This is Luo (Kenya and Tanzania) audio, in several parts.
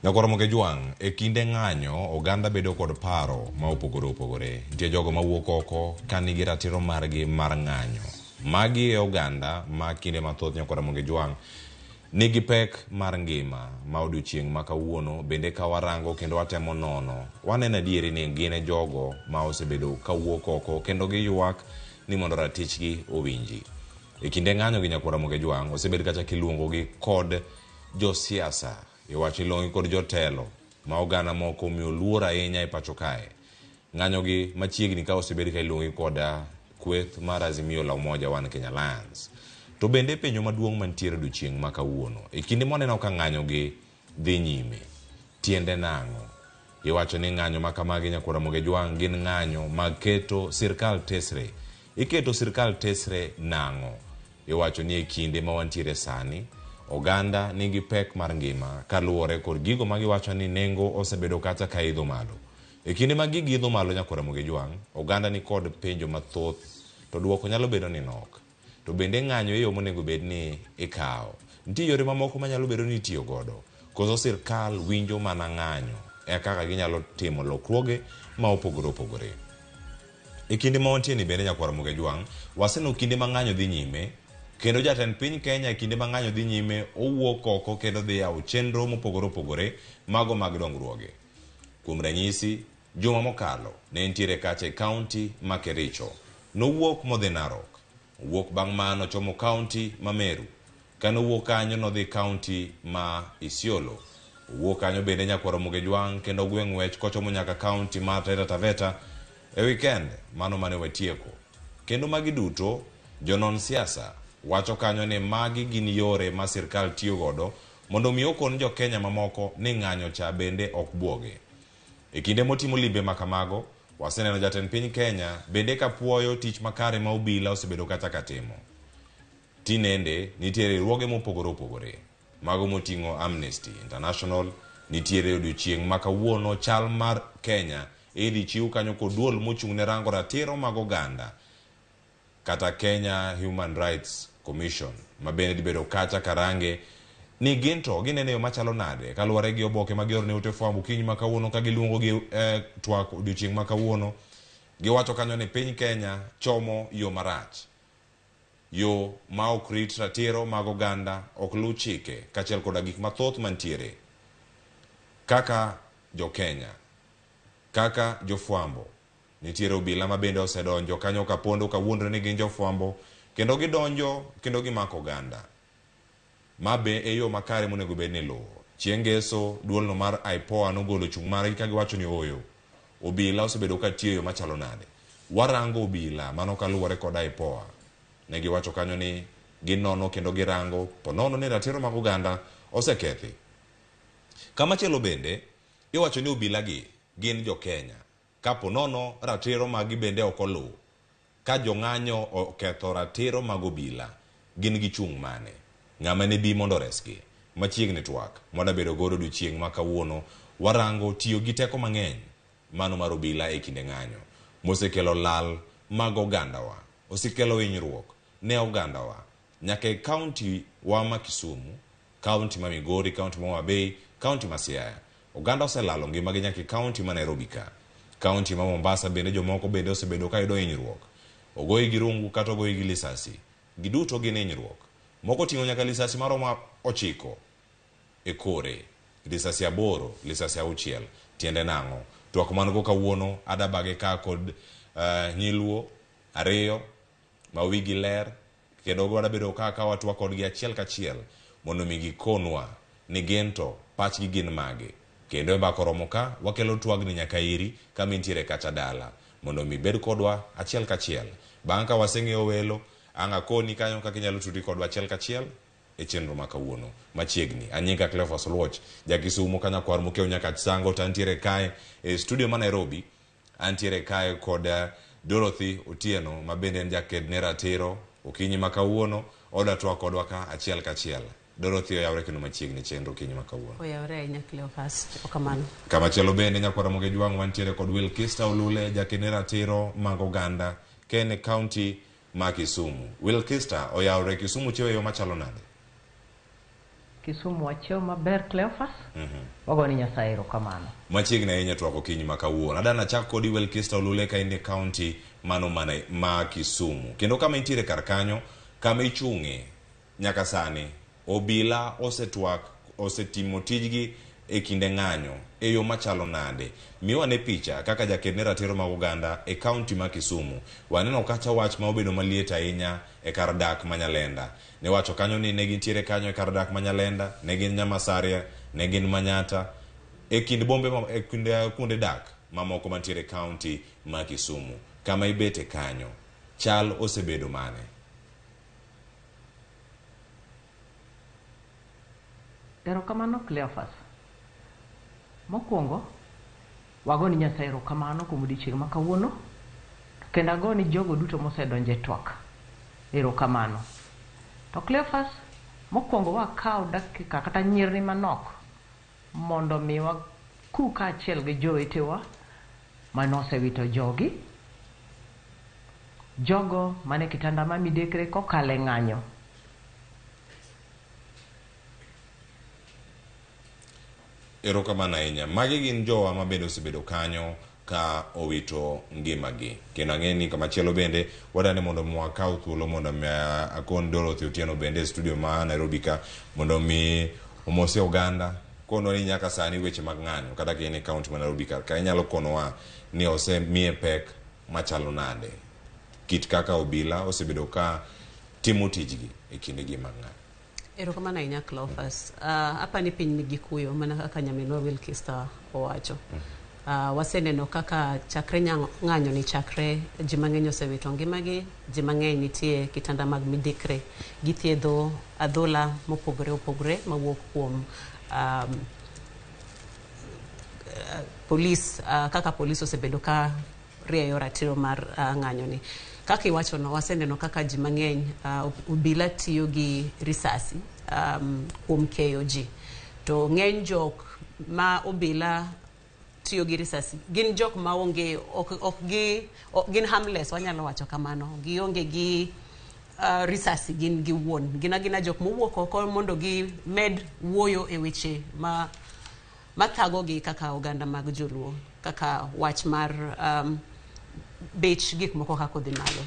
Nyakoromo ke juang e kinde ng'anyo oganda bedo kod paro ma opogore. Nitie jogo mawuok oko ka nigi ratiro margi mar ng'anyo. Magi e oganda ma kinde mathoth nyakoromo ke juang nigi pek mar ngima ma odiochieng' ma kawuono bende ka warango kendo watemo nono. Waneno adieri ni gin e jogo ma osebedo kawuok oko kendo giyuak ni mondo ratichgi owinji. E kinde ng'anyo gi nyakoromo ke juang osebedo kacha kiluongogi kod josiasa. Iwacho ilongi kod jotelo ma oganda moko omiyo luor ahinya e pacho kae. Ng'anyo gi machiegni ka osebedo ka ilongi kod kweth mar Azimio la Umoja One Kenya Alliance. To bende penjo maduong' mantiere odiochieng' ma kawuono. E kinde moneno ka ng'anyo gi dhi nyime, tiende nang'o? Iwacho ni ng'anyo ma kamagi nyakoromo ke juang gin ng'anyo mag keto sirkal tesre. Iketo sirkal tesre nang'o? Iwacho ni e kinde ma wantiere sani oganda nigi pek mar ngima kaluwore kod gigo magiwacho ni nengo osebedo kata ka idho malo. E kinde ma gigi idho malo nyakoromo ke juang, oganda ni kod penjo mathoth to duoko nyalo bedo ni nok. To bende ng'anyo e yo monego bed ni ikawo. Nitie yore mamoko manyalo bedo ni itiyo godo. Koso sirkal winjo mana ng'anyo e kaka ginyalo timo lokruoge ma opogore. E kinde ma wantie ni bende nyakoromo ke juang, waseno kinde ma ng'anyo dhi nyime. Kendo jatend piny Kenya kinde ma ng'anyo dhi nyime owuok oko kendo dhi yawo chenro mopogore mago mag dongruoge. Kuom ranyisi, juma mokalo ne entiere kacha e kaunti ma Kericho. Nowuok modhi Narok. Owuok bang' mano chomo kaunti ma Meru. Kano owuok kanyo nodhi kaunti ma Isiolo. Owuok kanyo bende nyakoromo ke juang kendo gweng' wech kochomo nyaka kaunti ma Taita Taveta e weekend mano mane watieko. Kendo magi duto jonon siasa wacho kanyo ni magi gin yore ma sirkal tiyo godo mondo mi okon jo Kenya mamoko ni ng'anyo cha bende ok buoge. E kinde motimo limbe makamago, waseneno jatend piny Kenya bende ka puoyo tich makare ma obila osebedo kata katimo. Tinende nitiere riwruoge mopogore. Mago moting'o Amnesty International, nitiere odiochieng' ma kawuono chal mar Kenya idhi chiw kanyo kod duol mochung' ne rango ratiro mag oganda. Kata Kenya Human Rights Commission ma bende dibedo kacha karange ni ginto ginene yo machalo nade kaluwore gi oboke ma giorne ute fwambo kiny ma kawuono ka giluongo gi TWAK odiochieng' ma kawuono. Giwacho kanyo ni piny Kenya chomo yo marach, yo ma ok rit ratiro mag oganda, ok lu chike kachiel koda gik mathoth mantiere kaka jo Kenya, kaka jofwambo. Nitiere obila ma bende osedonjo kanyo ka pondo ka wuondre ni gin jofwambo kendo gidonjo kendo gimako oganda. Ma be e yo makare monego bed ni luwo. Chieng' ngeso duolno mar IPOA nogolo chung' margi ka giwacho ni oyo obila osebedo ka tiyo yo machalo nade. Warango obila mano kaluwore kod IPOA. Ne giwacho kanyo ni ginono kendo girango ponono ni ratiro mag oganda osekethi. Kamachielo bende iwacho ni obila gi gin jo Kenya. Kapo nono ratiro magi bende ok oluw. Ka jong'anyo oketho ratiro mag obila, gin gi chung' mane? Ng'ama ne bi mondo resgi? Machiegni TWAK moda bedo godo odiochieng' ma kawuono warango tiyo gi teko mang'eny mano mar obila e kinde ng'anyo. Mosekelo lal mag ogandawa. Osekelo hinyruok ne ogandawa. Nyaka e kaunti wa ma Kisumu, kaunti ma Migori, kaunti ma Homa Bay, kaunti ma Siaya. Oganda oselalo ngimagi nyaka e kaunti ma Nairobi ka. Kaunti ma Mombasa bende jomoko bende osebedo ka yudo hinyruok. Ogoyi gi rungu kata ogoyi gi lisasi. Giduto gin hinyruok. Moko ting'o nyaka lisasi maromo 9 e kore. Lisasi 8, lisasi 6. Tiende nang'o? Twak man go kawuono adabage ka kod nyiluo 2 ma wigi ler kendo goda bedo ka watwa kodgi achiel kachiel mondo mi gikonwa ni gento pachgi gin mage. Kendo e bakoromo ka wakelo twagni nyaka iri kama intiere kacha dala mondo mi bed kodwa achiel kachiel. Bang' ka waseng'eyo welo anga koni kanyo kaka inyalo tudi kodwa achiel kachiel e chenro ma kawuono machiegni. Anyinga Cleophas Luoch jakisumo kanya kwar mokeo nyaka sango tantiere kae e studio ma Nairobi. Antiere kae kod Dorothy Otieno ma bende en jaked ne ratiro. Okinyi ma kawuono oda twa kodwa ka achiel kachiel. Dorothy oyawre kendo machiegni chenro kinyi ma kawuono. Oyawre nya Cleophas okamano. Kama chelo bende nyakoromo ke juang wantiere kod Wilkister Olule jaked ne ratiro mag oganda Ken County ma Kisumu. Wilkister oyawre Kisumu chiewo yo machalo nade? Kisumu wachiewo maber Cleophas. Wagoni Nyasaye erokamano. Machiegni ahinya twak okinyi ma kawuono. Adana chak kodi Wilkister Olule ka in e county mano ma Kisumu. Kendo kama intiere kar kanyo, kama ichung'e nyaka sani, obila osetimo tijgi e kinde ng'anyo e yo machalo nade. Miwane picha kaka jakedne ratiro mag oganda e county ma Kisumu. Waneno kacha wach ma obedo maliet ahinya e kar dak ma Nyalenda. Ne wacho kanyo ni ne gintiere kanyo e kar dak ma Nyalenda, ne gin Nyamasaria, ne gin Manyata, e kind bombe e kunde dak mamoko mantiere county ma Kisumu. Kama ibete kanyo, chal osebedo mane? Erokamano Cleophas. Mokwongo wagoni Nyasaye erokamano kuom odiochieng' ma kawuono, kendo agoni jogo duto mosedonjo e twak erokamano. To Cleophas, mokwongo wakaw dakika kata nyirni manok mondo mi waku kaachiel gi jowetewa manosewito jogi, jogo mane kitanda ma midekre kokalo e ng'anyo. Erokamano ahinya. Magi gin jowa ma bende osebedo kanyo ka owito ngimagi. Kendo ang'e ni kamachielo bende wadane mondo mwakaw thuolo mondo akon Dorothy Otieno bende e studio ma Nairobi ka mondo mi omose oganda kono ni nyaka sani weche mag ng'anyo kata ka in e county ma Nairobi ka inyalo konowa ni osemiye pek machalo nade kit kaka obila osebedo ka timo tijgi e kindegi mag ng'anyo. Erokamano ahinya Cleophas. Apa ni piny nigi kuyo mana kaka nyaminwa Wilkister owacho. Waseneno kaka chakre ng'anyo ni chakre ji mang'eny osewito ngimagi, ji mang'eny nitie kitanda mag midekre, githiedho adhola mopogore opogore mawuok kuom polis, kaka polis osebedo ka rieyo ratiro mar ng'anyo ni. Kaka iwacho no, waseneno kaka ji mang'eny obila tiyo gi risasi kuom keyo ji. To ng'eny jok ma obila tiyo gi risasi gin jok ma onge gin harmless, wanyalo wacho kamano. Gionge gi risasi gin gi wuon. Gina jok mowuok oko mondo gi med wuoyo e weche ma thagogi kaka oganda mag joluo, kaka wach mar bech gik moko kako dhi malo.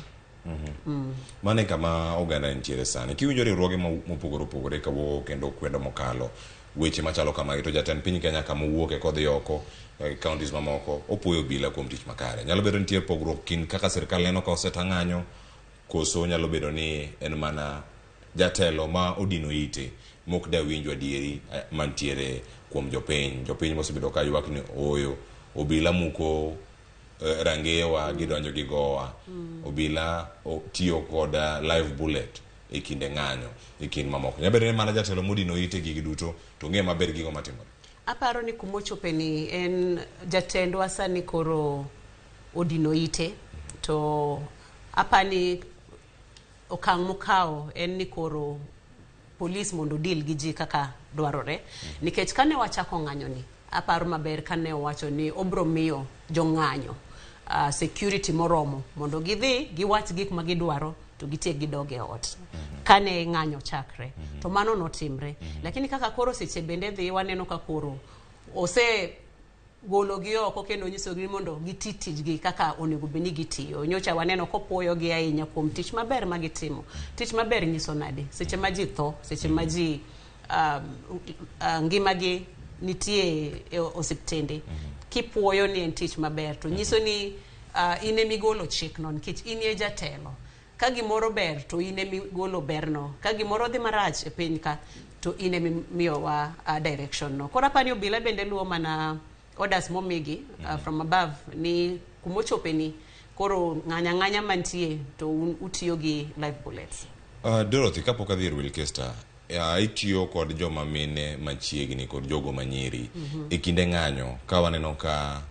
Mane kama oganda nitiere sani. Kiwinjo riwruoge mopogore opogore kawo kendo kwedo mokalo weche machalo kama to jatend piny Kenya kama wuok e kodhi oko counties mamoko opuoyo obila kuom tich makare. Nyalo bedo nitie pogruok kin kaka sirkal neno ka osetang'anyo, koso nyalo bedo ni en mana jatelo ma odino ite mok da winjo adieri mantiere kuom jopiny mosebedo ka ywak ni oyo obila muko rangewa gidonjo gi gowa. Obila tiyo kod live bullet e kinde ng'anyo e kind mamoko. Nyalo bedo ni mana jatelo modino ite gigi duto to ng'e maber gigo matimore. Aparo ni kumochope ni en jatendwa sani koro odino ite, to apani okang' mokawo en ni koro polis mondo deal gi ji kaka dwarore. Nikech kane wachako ng'anyo ni, aparo maber kane wacho ni obro miyo jong'anyo security moromo mondo gidhi giwach gik ma gidwaro to gitiek gidoge ot kane ng'anyo chakre. To mano notimre. Lakini kaka koro seche bende dhi waneno ka koro ose gologi oko kendo nyisogi mondo giti tijgi kaka onego beni gitiyo. Nyocha waneno kopuoyo gi ahinya kuom tich maber ma gitimo. Tich maber nyiso nade? Seche ma ji tho, seche ma ji ngimagi nitie e osiptende. Kipuoyo ni en tich maber to nyiso ni ine migolo chik non kich inie jatelo. Ka gimoro ber to ine migolo berno. Ka gimoro dhi marach e piny ka to ine miyowa direction no. Kora pani obila bende luwo mana orders momigi from above ni kumochope ni koro ng'anya mantie to utiyo gi live bullets. Dorothy, kapok adhi Wilkister, itiyo kod joma mine machiegni kod jogo manyiri e kinde ng'anyo ka waneno ka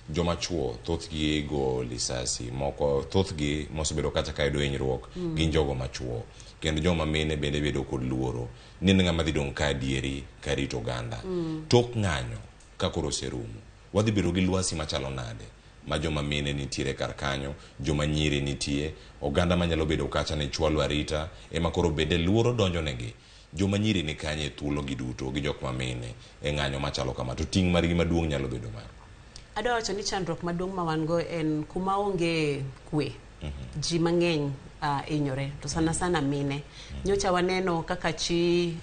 joma chuo thothgi go lisasi moko thothgi mosebedo kacha kayudo hinyruok gin jogo machuo kendo joma mine bende bedo kod luoro ni ng'ama dhi dong' ka adieri ka rito oganda. Tok ng'anyo ka koro serumo wadhi bedo gi lwasi machalo nade ma joma mine nitiere kar kanyo, joma nyiri nitie, oganda manyalo bedo kacha ne chwalo arita, ema koro bede luoro donjo negi. Joma nyiri ni kanye thuolo gi duto gi jok ma mine e ng'anyo machalo kama, to ting' margi maduong' nyalo bedo mar. Adwa wacho ni chandruok maduong' ma wan go en kuma onge kwe. Ji mang'eny inyore, to sana mine. Nyocha waneno kaka chi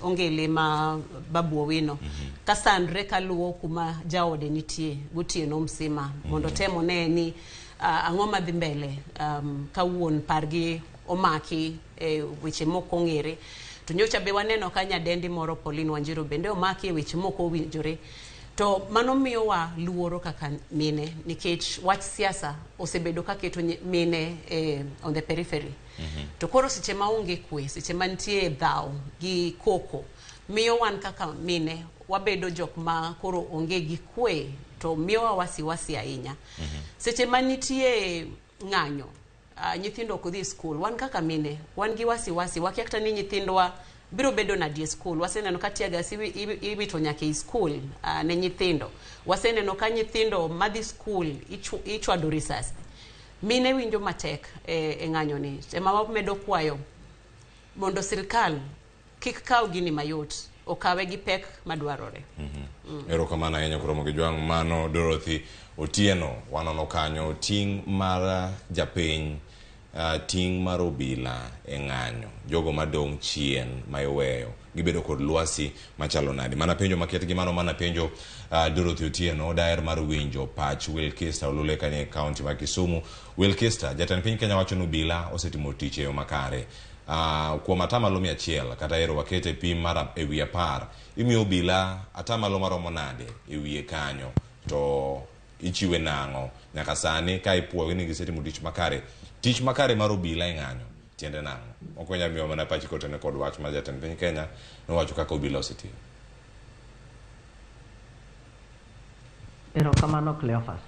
ongele ma Babu Owino kasandre kaluwo kuma jaode nitie gotieno msima mondo temo ne ni ang'o madhi mbele ka wuon pargi omaki weche moko ng'ere. To nyocha be waneno ka nyadendi moro Pauline Wanjiru bende omaki weche moko owinjore. To mano miyo wa luoro kaka mine nikech wach siasa osebedo ka keto mine on the periphery. To koro seche maonge kwe, seche mantie dhao gi koko, miyo wan kaka mine wabedo jok ma koro onge gi kwe, to miyo wa wasiwasi ahinya. Seche manitie ng'anyo, nyithindo ok dhi school, wan kaka mine wan gi wasiwasi, wakia kata ni nyithindwa biro bedo na die school. Waseneno ka tiagas iwito nyaka e school ne nyithindo. Waseneno ka nyithindo madhi school ichwado risasi. Mine winjo matek e ng'anyo ni. Ema wamedo kwayo mondo sirkal kik kaw gini mayot, okawe gi pek madwarore. Erokamano ahinya kuromo gi jwang' mano Dorothy Otieno wanono kanyo ting' mar japiny, ting' mar obila e ng'anyo, jogo madong' chien ma iweyo gibedo kod lwasi machalo nadi. Mana penjo maket gi mano mana penjo Dorothy Otieno, daer mar winjo pach Wilkister Olule kanye kaunti ma Kisumu. Wilkister, jatend piny Kenya wacho ni obila osetimo tich e yo makare. Kuom atamalo 100 kata ero wakete pim mar ewi 10, imiyo obila atamalo maromo nade ewiye kanyo, to ichiwe nang'o nyaka sani ka ipuoyo ni gisetimo tich makare. Tich makare mar obila e ng'anyo tiende nang'o? Okonya miyo mana pachi kotene kod wach ma jatend piny Kenya nowacho kaka obila osetiyo. Erokamano Cleophas.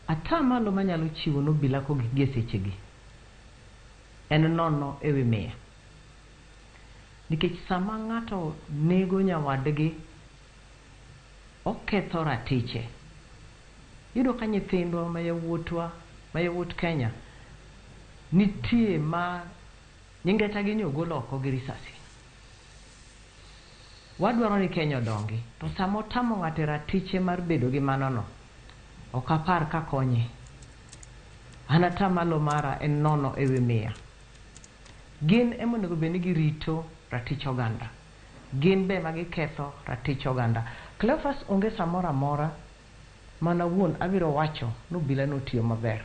Atamalo manyalo chiwo n'obila kogi sechegi en nono ewi 100. Nikech sama ng'ato nego nyawadgi oketho ratiche. Yudo ka nyithindwa ma yawuot Kenya nitie ma nyingeta gi nyogolo oko gi risasi. Wadwaro ni Kenya odongi, to samo tamo ng'ate ratiche mar bedo gi manono, ok apar ka konye. Anatamalo mara en nono ewi 100. Gin emonego beni girito ratich oganda. Gin be magiketho ratich oganda. Cleophas onge samora mora mana wuon abiro wacho n'obila notiyo maber.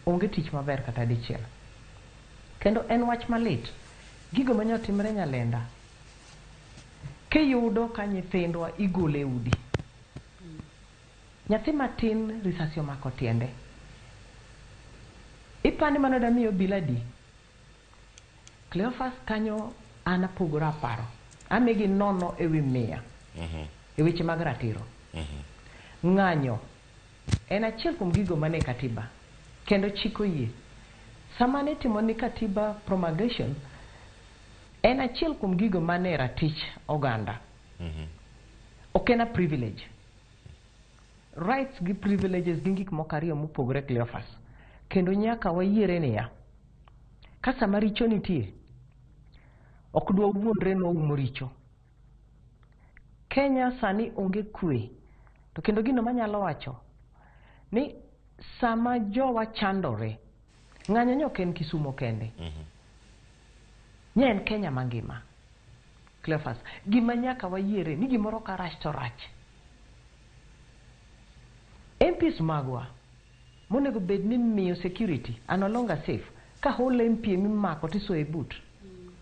Onge tich maber kata dichiel. Kendo en wach malit. Gigo manyotimre Nyalenda. Kiyudo ka nyithindwa igole udi. Nyathi matin risasi omako tiende. Ipani manoda miyo obila di. Cleophas kanyo anapogora paro. Amegi nono ewi 100. E weche mag ratiro. Ng'anyo en achiel kuom gigo mane katiba kendo chiko yie. Sama ne timo ni katiba promulgation en achiel kuom gigo mane ratich oganda. Ok en a privilege. Rights gi privileges gi gik moko ariyo mopogore Cleophas. Kendo nyaka wayiere niya, ka sama richo nitie ok dwa wuondre noumo richo. Kenya sani onge kwe. To kendo gino manyalo wacho ni sama jowa chandore, ng'anyo nyok en Kisumo kende. Nye en Kenya mangima. Cleophas, gima nyaka wayiere ni gimoro ka rach to rach. MPs magwa monego bed ni miyo security anolonga safe ka hole MP mimako tiso e but.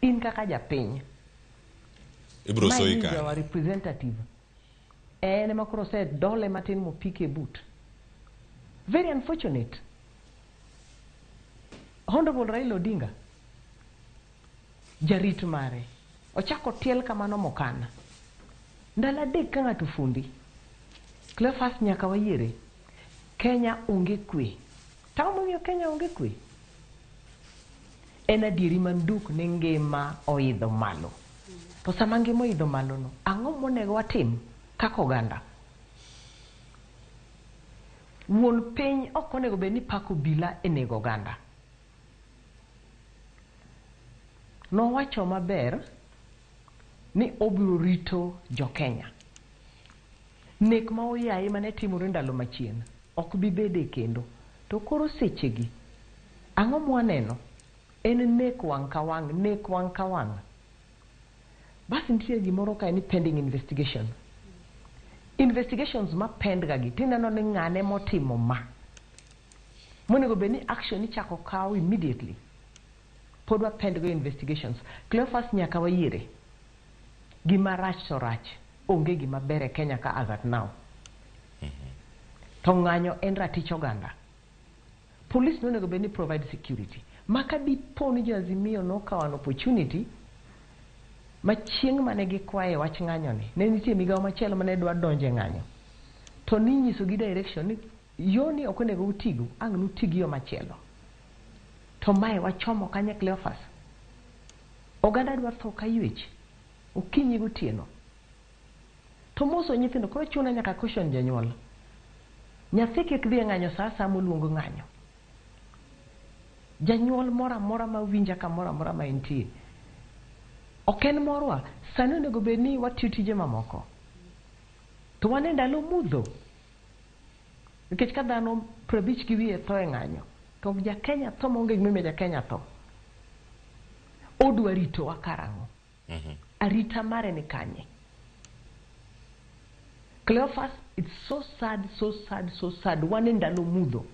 In kaka japiny. Ibro so ika. My representative. Ene makoro said dole matin mo pike but. Very unfortunate. Honorable Raila Odinga. Jarit mare. Ochako tiel kamano mokana. Ndala dek ka ng'ato fundi. Cleophas nyaka wayiere. Kenya onge kwe. Tao momiyo Kenya onge kwe. En adieri manduk ne ngima oidho malo. To sama ngima oidho malo no, ang'o monego watim kaka oganda? wuon piny ok onego bed ni pako bila e nego oganda. Nowacho maber ni obiro rito jo Kenya. Nek ma oyaye mane timore ndalo machien ok bi bede kendo. To koro sechegi ang'o mwaneno en nek wang' ka wang'. Basi nitie gimoro ka ni pending investigation. Investigations ma pend ga gi tineno ni ng'ane motimo ma. Monego bed ni action ichako kaw immediately. Pod wa pend go investigations. Cleophas nyaka wayiere. Gima rach to rach. Onge gima bere Kenya ka as at now. To ng'anyo en ratich oganda. Police no nego bed ni provide security. Maka dipo ni Azimio no kaw an opportunity ma chieng' mane gikwaye wach ng'anyo ni. Ne nitie migawo machielo mane dwa donje ng'anyo. To ni nyiso gi direction ni yoni ok onego utigo, ang' nutigi yo machielo. To mae wachomo kanye Cleophas. Oganda dwa tho ka ywech. Okinyi gotieno. To moso nyithindo koro chuna nyaka caution janyuol. Nyathi kik dhi ng'anyo saa moluongo ng'anyo. Janyuol mora ma winja ka mora ma entie. Oken morwa, sani onego bed ni watiyo tije mamoko. To wane ndalo mudho. Nikech ka dhano 50 gi wiye tho e ng'anyo, to ja Kenya tho maonge gimime ja Kenya tho. Odwa rito wa karang'o. Arita mare ni kanye. Cleophas, it's so sad. Wane ndalo mudho.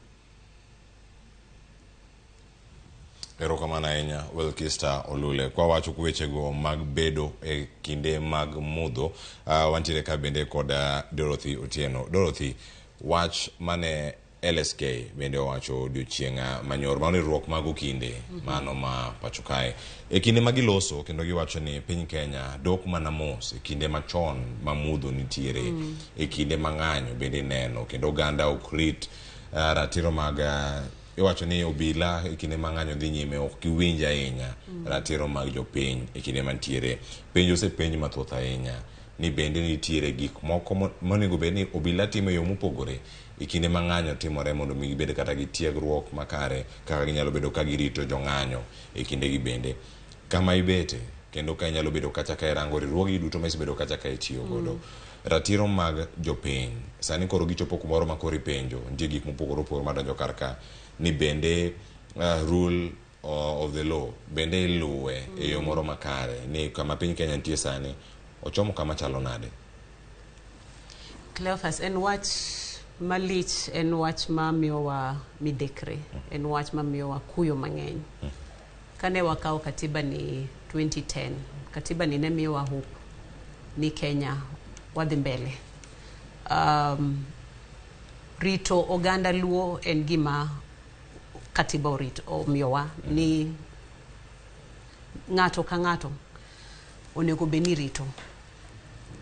Erokamano ahinya Wilkister Olule kwa wacho wechego mag bedo e kinde mag mudho. Wantiere ka bende kod Dorothy Otieno. Dorothy, wach mane LSK bende wacho odiochieng' manyor manirruok mag okinde mano ma pacho kae e kinde magiloso kendo giwacho ni piny Kenya dok mana mos e kinde machon ma mudho nitiere e kinde mang'anyo bende neno kendo oganda ok rit ratiro mag iwacho ni obila e kinde mang'anyo dhi nyime ok giwinj ahinya ratiro mag jopiny e kinde mantiere penjo osepenj mathoth ahinya ni bende nitiere gik moko monego bed ni obila timo yo mopogore e kinde mang'anyo timore mondo mi gibed kata gi tiegruok makare kaka ginyalo bedo ka girito jong'anyo e kinde gi bende kama ibete kendo ka inyalo bedo kacha ka irango riwruogi duto ma isebedo kacha ka itiyo godo ratiro mag jopiny sani koro gichopo kumoro ma koro ipenjo nitie gik mopogore opogore madonjo kar ka ni bende rule of the law bende iluwe e yo moro makare ni kama piny Kenya nitie sani ochomo kama chalo nade. Cleophas, en wach malich, en wach ma miyowa midekre, en wach ma miyowa kuyo mang'eny. Kane wakawo katiba ni 2010, katiba ni ne miyowa hope ni Kenya wadhi mbele. Rito oganda luo en gima katiba omiyowa ni ng'ato ka ng'ato onego bed ni rito.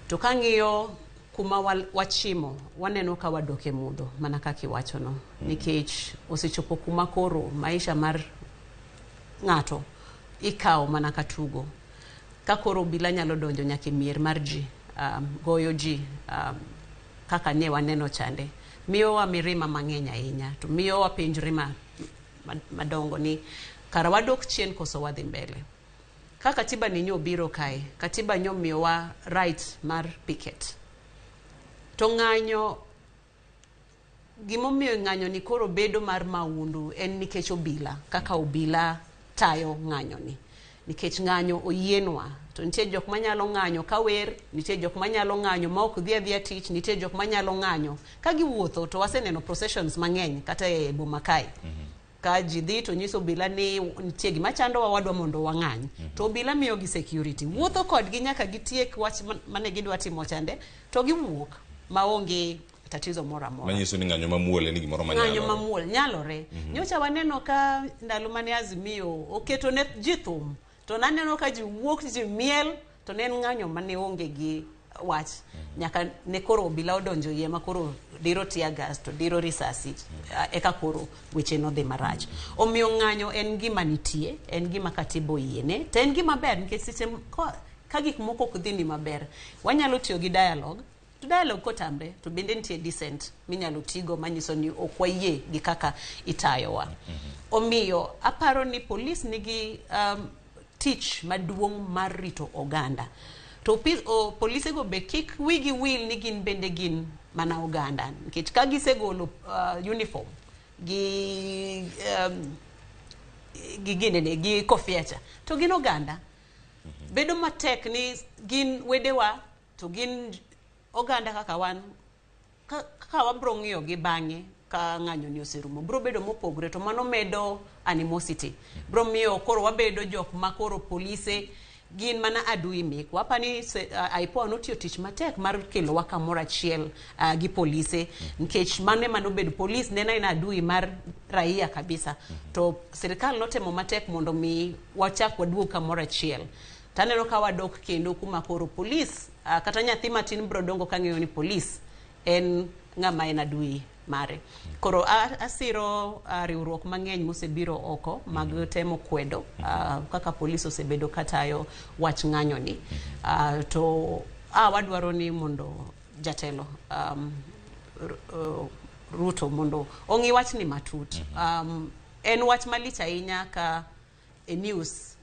To kang'iyo kuma wachimo waneno ka wadoke mudho mana kaka iwacho no nikech osechopo kuma koro maisha mar ng'ato ikawo mana katugo ka koro bila nyalo donjo nyaka mier mar ji goyo ji kaka ne waneno chande miyo wa mirima mang'eny ahinya to miyo wa penjre madongo ni kara wadok chien koso wadhi mbele. Ka katiba ni nyo biro kae, katiba nyo miyowa right mar picket. To ng'anyo, gimomiyo ng'anyo ni koro bedo mar maundu en nikech obila, kaka obila tayo ng'anyo ni. Nikech ng'anyo oyienwa, to nitie jok manyalo ng'anyo ka wer, nitie jok manyalo ng'anyo ma ok dhia tich, nitie jok manyalo ng'anyo ka giwuotho to waseneno processions mang'eny kata e boma kae. Ka jidhi to nyiso obila ni nitie gima chando wadwa mondo wang'any to obila miyo gi security wuotho kodgi nyaka gitiek wach mane gidwa timo chande to giwuok maonge tatizo moro amora. Manyiso ni ng'anyo mamuol ni gimoro manyalo. Ng'anyo mamuol nyalore. Nyocha waneno ka ndalo mane Azimio oketo ne ji thum to naneno ka ji wuok ji miel to ne ng'anyo mane onge gi wach nyaka ne koro obila odonjo yie ma koro diro tear gas to diro risasi eka koro weche no dhi marach. Omiyo ng'anyo en gima nitie, en gima katiba oyiene, to en gima ber nikech seche ka gik moko ok dhi ni maber wanyalo tiyo gi dialogue to dialogue kotamre to bende nitie decent minyalo tigo manyiso ni okwayie gi kaka itayowa. Omiyo aparo ni police nigi tich maduong' mar rito oganda. To polise go be kik wigi wil ni gin bende gin mana oganda. Nikech ka gisegolo uniform gi kofiacha to gin oganda. Bedo matek ni gin wedewa to gin oganda kaka wan, kaka wabro ng'iyo gi bang'e ka ng'anyo ni oserumo, bro bedo mopogre, to mano medo animosity. Bro miyo koro wabedo jok ma koro polise gin mana adui mekwa. Apani IPOA notiyo tich matek mar kelo wa kamoro achiel gi polise, nikech mane manobedo police nena ina adui mar raia kabisa. To sirikal notemo matek mondo mi wachak waduog kamoro achiel. Taneno ka wadok kendo kuma koro police kata nyathi matin bro dongo kang'eyo ni police en ng'ama en adui mare. Koro asiro riwruok mang'eny mosebiro oko mag temo kwedo kaka polisi osebedo katayo wach ng'anyo ni. To wadwaro ni mondo jatelo Ruto mondo ong'i wach ni matut. En wach malich ahinya ka e news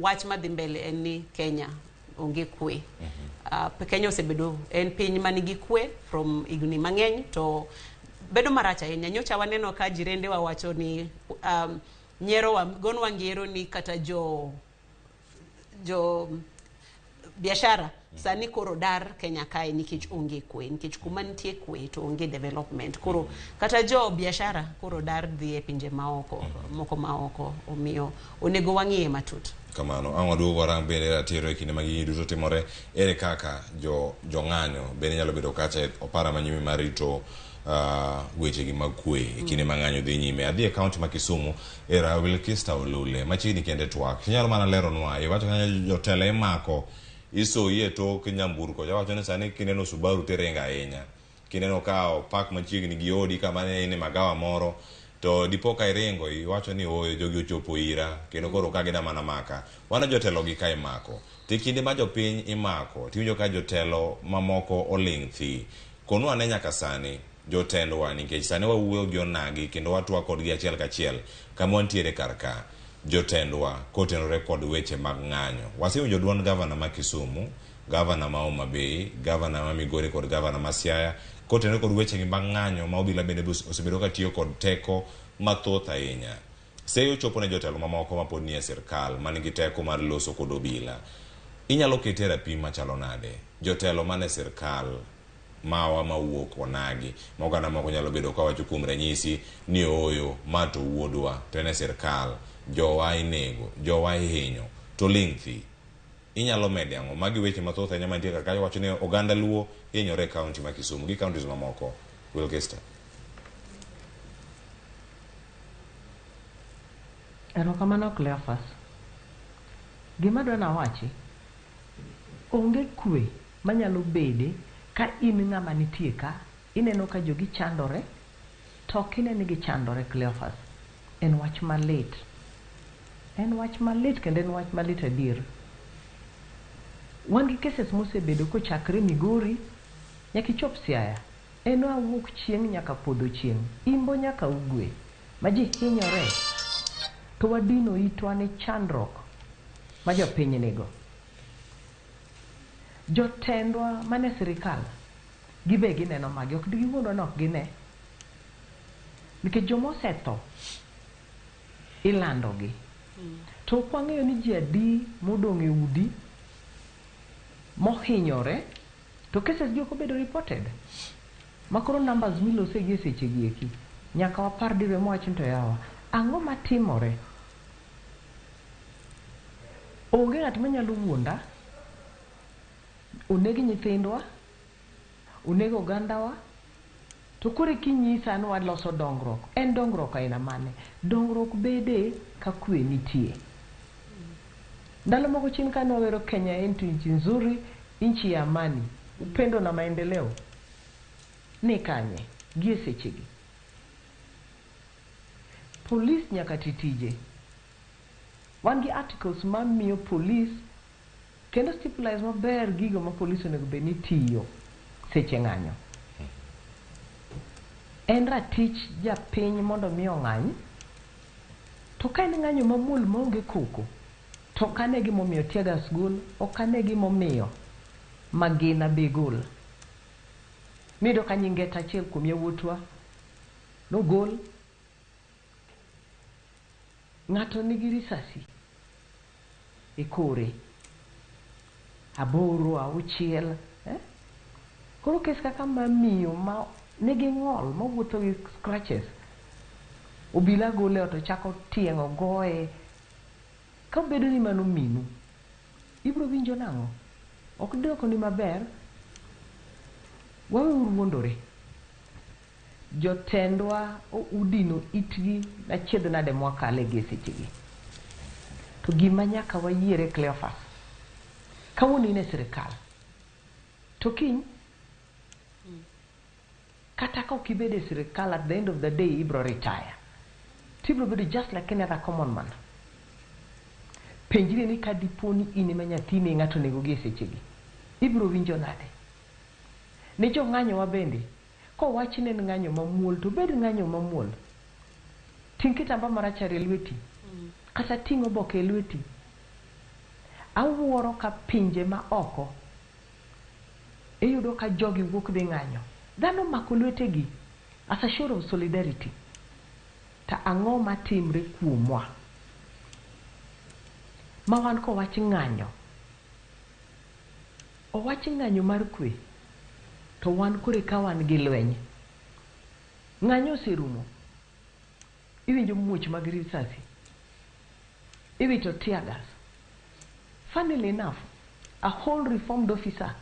wach madhi mbele en ni Kenya onge kwe. Kenya osebedo en piny manigi kwe from igni mang'eny, to bedo marach ahinya. Nyocha waneno ka jirende wawacho ni nyiero wa gonwa ngero ni kata jo biashara sani koro dar Kenya kae nikech onge kwe, nikech kuma nitie kwe to onge development. Koro kata jo biashara koro dar dhi e pinje maoko, moko maoko. Omiyo onego wang'iye matut. Kamano, waduogo warang bende ratiro e kinde ma gigi duto timore. Ere kaka jo ng'anyo bende nyalo bedo kacha opara manyime mar rito weche gi mag kwe e kinde ma ng'anyo dhi nyime. Adhi e kaunti ma Kisumu, era Wilkister Olule machiegni kende TWAK. Inyalo mana leronwa, iwacho kanya jotelo imako isoyi e tok nyamburko. Jawacho ni sani kineno Subaru terenga ahinya, kineno ka park machiegni gi odi kama ne in magawa moro, to dipo ka iringo iwacho ni oyo jogi ochopo ira kendo koro ka gida mana maka. Wana jotelo gi ka imako, ti kinde ma jopiny imako tiwinjo ka jotelo mamoko oling' thi. Konu ane nyaka sani jotendwa, nikech sani wawuoyo gi onagi kendo watwa kodgi achiel kachiel kama wantiere karka. Jotendwa kotenore kod weche mag ng'anyo. Wasewinjo duond gavana ma Kisumu, gavana ma Homa Bay, gavana ma Migori kod gavana ma Siaya kotenore kod weche gi mag ng'anyo ma obila bende osebedo ka tiyo kod teko mathoth ahinya. Seyo chopo ne jotelo mamoko ma pod nie sirkal manigi teko mar loso kod obila. Inyalo kete rapim machalo nade jotelo mane sirkal mawa mawuok onagi ma oganda moko nyalo bedo ka wacho kuom ranyisi ni oyo ma to wuodwa to ne sirkal jowa inego, jowa ihinyo to ling' thi. Inyalo mede ang'o? Magi weche mathoth ahinya mantie kaka wacho ni oganda luo hinyore kaunti ma Kisumu gi kauntis mamoko. Wilkister. Erokamano Cleophas. Gima dwana wachi, onge kwe manyalo bede ka in ng'ama nitie ka ineno ka jogi chandore to kineni gi chandore. Cleophas, en wach malit. En wach malit kendo en wach malit adier. Wan gi cases mosebedo kochakre Migori nyaka ichop Siaya. En wuok chieng' nyaka podho chieng', imbo nyaka ugwe ma ji hinyore. To wadino itwa ni chandruok ma jopiny nigo. Jotendwa mane sirikal gibe gineno magi, ok giwuondwa nok gine, nikech jomosetho ilandogi. To kwang'eyo ni ji adi modong' e udi mohinyore, to cases gi ok obedo reported. Makoro numbers milose gi seche gi eki nyaka wapar dire mwach to yawa ang'o matimore. Onge ng'at manyalo wuonda onegi nyithindwa, onego ogandawa, to kore kinyisa ni waloso dongruok. En dongruok aina mane? Dongruok bede ka kwe nitie. Ndalo moko chini kano wero Kenya nchi nzuri, nchi ya amani, upendo na maendeleo. Ni kanye gie sechegi. Police nyaka titije. Wan gi articles ma miyo police kendo stipulate maber gigo ma police onego bed ni tiyo seche ng'anyo. En ratich japiny mondo mi ong'any, to ka en ng'anyo mamuol maonge koko, to ok ane gimomiyo Tiagas gol, ok ane gimomiyo Magina be gol. Mido ka nyinget achiel kuom yawuotwa nogol. Ng'ato nigi risasi e kore 8, 6. Koro kes kaka mamiyo ma nigi ng'ol mawuotho gi scratches, obila gole ot ochako tieng'o goye. Ka bedo ni mano minu, ibro winjo nang'o? Ok doko ni maber. Wawe wuondore. Jotendwa udino itgi na chiedh nade mwakale gi sechegi. To gima nyaka wayiere Cleophas, kawuono in e sirikal, to kiny kata ka ok ibede sirikal, at the end of the day ibro retire. Tibro bedo just like any other common man. Penjire ni ka diponi in ema nyathini ng'ato nego gi sechegi, ibro winjo nade? Ne jo ng'anyo wa bende, kowach ni ng'anyo mamuol, to bed ng'anyo mamuol. Ting' kitamba marachar e lweti, kata ting' oboke e lweti. Awuoro ka pinje ma oko iyudo ka jogi wuok dhi ng'anyo, dhano mako lwetegi as a show of solidarity. Ta ang'o matimre kuomwa ma wan kowach ng'anyo, owach ng'anyo mar kwe, to wan kore ka wan gi lweny. Ng'anyo oserumo, iwinjo muoch mag risasi, iwito Tiagas. Funnily enough, a whole reformed officer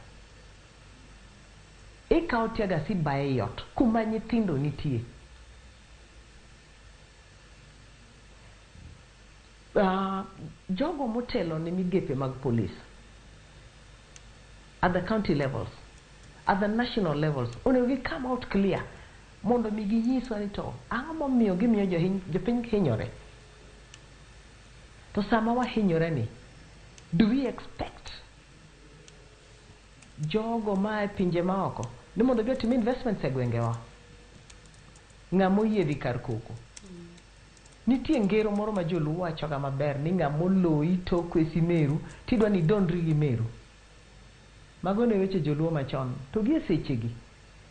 ikawo Tiagas ibaye yot kuma nyithindo nitie. Jogo motelo ne migepe mag police at the county levels, at the national levels, onego gi come out clear mondo mi ginyiswa ni to ang'o momiyo gimiyo jopiny hinyore. To sama wahinyore ni, do we expect jogo ma e pinje maoko ni mondo gi otim investments e gwengewa? Ng'amo yiedhi kar koko. Nitie ngero moro ma joluo wachoga maber ni ng'amo loyi toko e simeru tidwa ni dondri gi meru. Mago ne weche joluo machon, to gi sechegi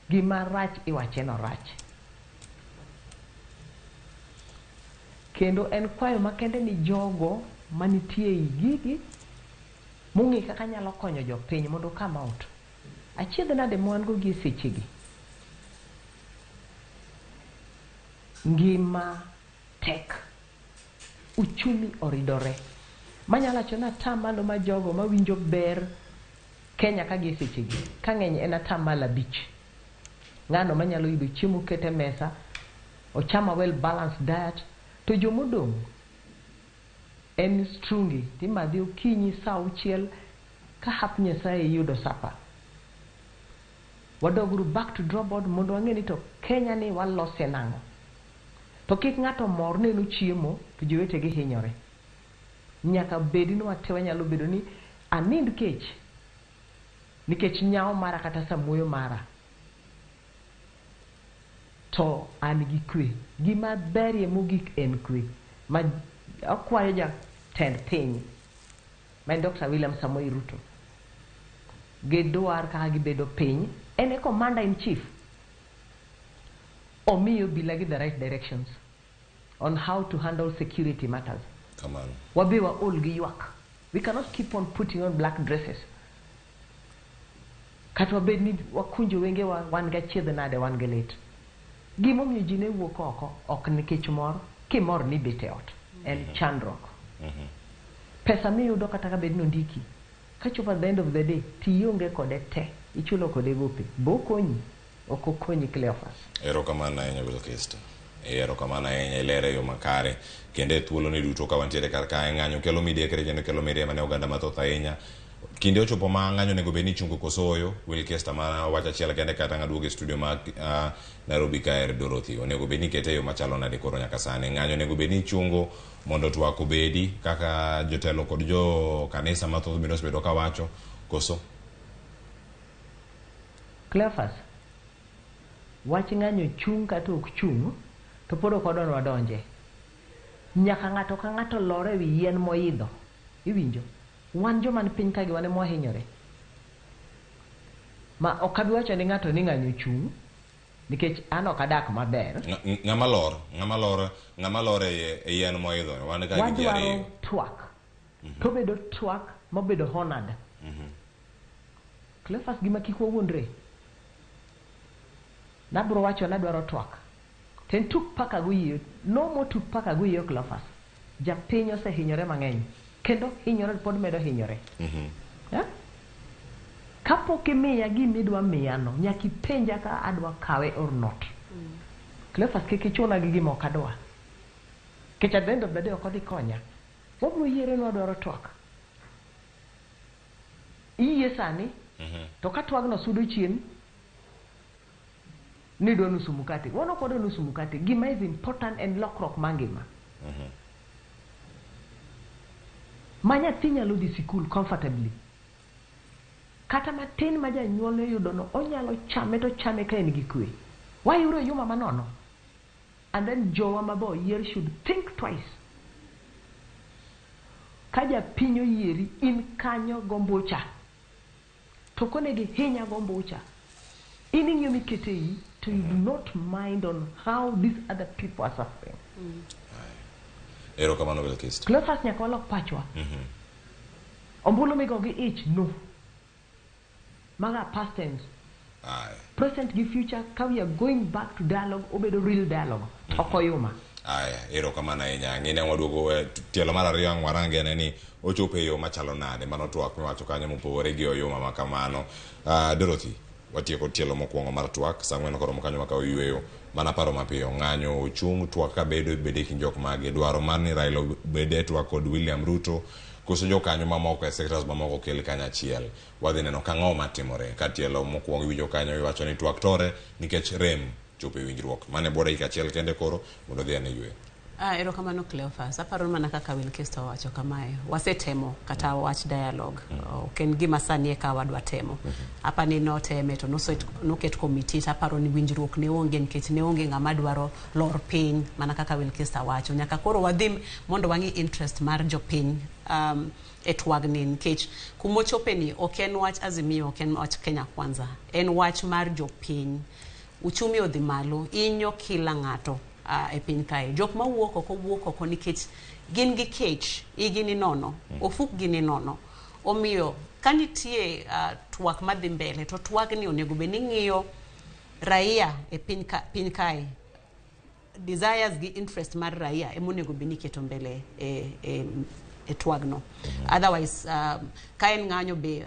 gima rach iwache no rach. Kendo en kwayo makende ni jogo manitie i gigi mung'i kaka nyalo konyo jopiny mondo come out. Achiedh nade mwan go gi sechegi. Ngima tek, uchumi oridore. Manyala chona tamalo ma jogo ma winjo ber Kenya ka gi sechegi, ka ng'eny en atamalo 5. Ng'ano manyalo yudo chiemo kete mesa, ochama well balanced diet, to jomodong' en strungi timadhi okinyi saa 6 ka hap Nyasaye yudo sapa. Wadogru back to draw board mondo wang'e ni to Kenya ni walose nang'o. To kik ng'ato mor neno chiemo to jowetegi hinyore. Nyaka bedi ni watewa nyalo bedo ni anind kech nikech nyawo mara kata samuoyo mara, to an gi kwe. Gima berie mogik en kwe. Ma akwayo jatend piny ma Dr. William Samoei Ruto, gidwar kaka gibedo piny, ene commander in chief, omiyo bila gi the right directions on how to handle security matters. Come on. Wabe wa all gi ywak. We cannot keep on putting on black dresses. Kata wabed ni wakunjo wenge wa wan ga chiedh nade wan ga lit. Gimomiyo ji ne wuok oko ok nikech mor, kimor ni bete ot. En chandruok. Pesa miyudo kata ka bed nondiki, kachopo at the end of the day tionge kode te, ichulo kode gope, bokonyi ok okonyi Cleophas. Erokamano ahinya Wilkister. Erokamano ahinya, ilere yo makare kendo e thuolo ni duto ka wantiere kar kae. Ng'anyo kelo midekre kendo kelo mirima ne oganda mathoth ahinya. Kinde ochopo ma ng'anyo nego bed ni chungo kosoyo. Wilkister ma wacha achiel kende kata ng'aduogo e studio ma Nairobi kaer Dorothy, onego bed ni kete yo machalo nade koro nyaka sani. Ng'anyo nego bed ni chungo mondo twak obedi kaka jotelo kod jo kanisa mathoth bende osebedo ka wacho koso. Cleophas, wach ng'anyo chung kata ok chung, to pod ok odonwa donje. Nyaka ng'ato ka ng'ato lore wi yien moidho. Iwinjo? Wan joma ni piny ka gi wan ema wahinyore. Ma ok abi wacho ni ng'ato ni ng'anyo chung, nikech an ok adak maber. Ng'ama lor e yien moidho. Wan ka gi wadwaro twak. To bedo twak mobedo honored. Cleophas gima kik wawuondre. Nabro wacho nadwaro twak. Ten tuk paka guyo. No mo tuk paka guyo Cleophas. Japiny osehinyore mang'eny. Kendo hinyore pod medo hinyore. Yeah? Kapok imiya gimidwa miyano, nyaka ipenja ka adwa kawe or not. Cleophas kik ichuna gi gima ok adwa. Kech at the end of the day ok odhi konya. Wabro yiere ni wadwaro twak. Iyie sani, to ka twagno sudo chien, ni dwa nusu mukate. Wano kodo nusu mukate. Gima is important and lokruok mangima. Manyathi nyalo dhi sikul comfortably. Kata matin ma janyuol yudo no, onyalo chame to chame ka en gi kwe. Wayuro yuma manono. And then jowa mabo here should think twice. Kaja pinyo yeri in kanyo gombocha. Tokone gi hinya gombocha. Ini yomi ketei, so you do not mind on how these other people are suffering. Ero kamano Wilkister. Cleophas nyaka walok pachwa. Ombulu migo gi ich no. Maga past tense. Present gi future, ka we are going back to dialogue, obedo real dialogue. Okoyuma. Ero kamano enya ngine waduogo tielo mar ariyo warange ni ochope yo machalo nade mano twak miwacho kanyo mopogore gi oyuma makamano. Dorothy, watieko tielo mokwongo mar twak sang'wen koro mokanyo makawo yweyo mana paro mapiyo ng'anyo chung twak ka bede kinjok mage dwaro mar ni Raila bede twak kod William Ruto koso jokanyo mamoko e sectors mamoko kel kanyachiel. Wadhi neno kang'o matimore ka tielo mokwongo iwinjo kanyo iwacho ni twak tore nikech rem chopo e winjruok mane bora ikachiel kende koro mondo dhi ane ywe. Ero kamano Cleophas, aparo mana kaka Wilkister wacho kamae, wasetemo kata wach dialogue, ken gima sani eka wadwa temo. Apa ni noteme to noket committee, aparo ni winjruok ne onge nikech ne onge ng'ama dwaro lor piny, mana kaka Wilkister wacho. Nyaka koro wadhi mondo wangi interest mar jopiny e twagni nikech kumochope ni ok en wach Azimio, ok en wach Kenya Kwanza, en wach mar jopiny. Uchumi odhi malo, inyo kila ng'ato. E piny kae jok ma wuok oko nikech gin gi kech igini nono ofuk gini nono omiyo kanitie twak madhi mbele to twak ni onego be ni ng'iyo raia e piny kae desires gi interest mar raia emonego be ni keto mbele e twagno. Otherwise ka en ng'anyo be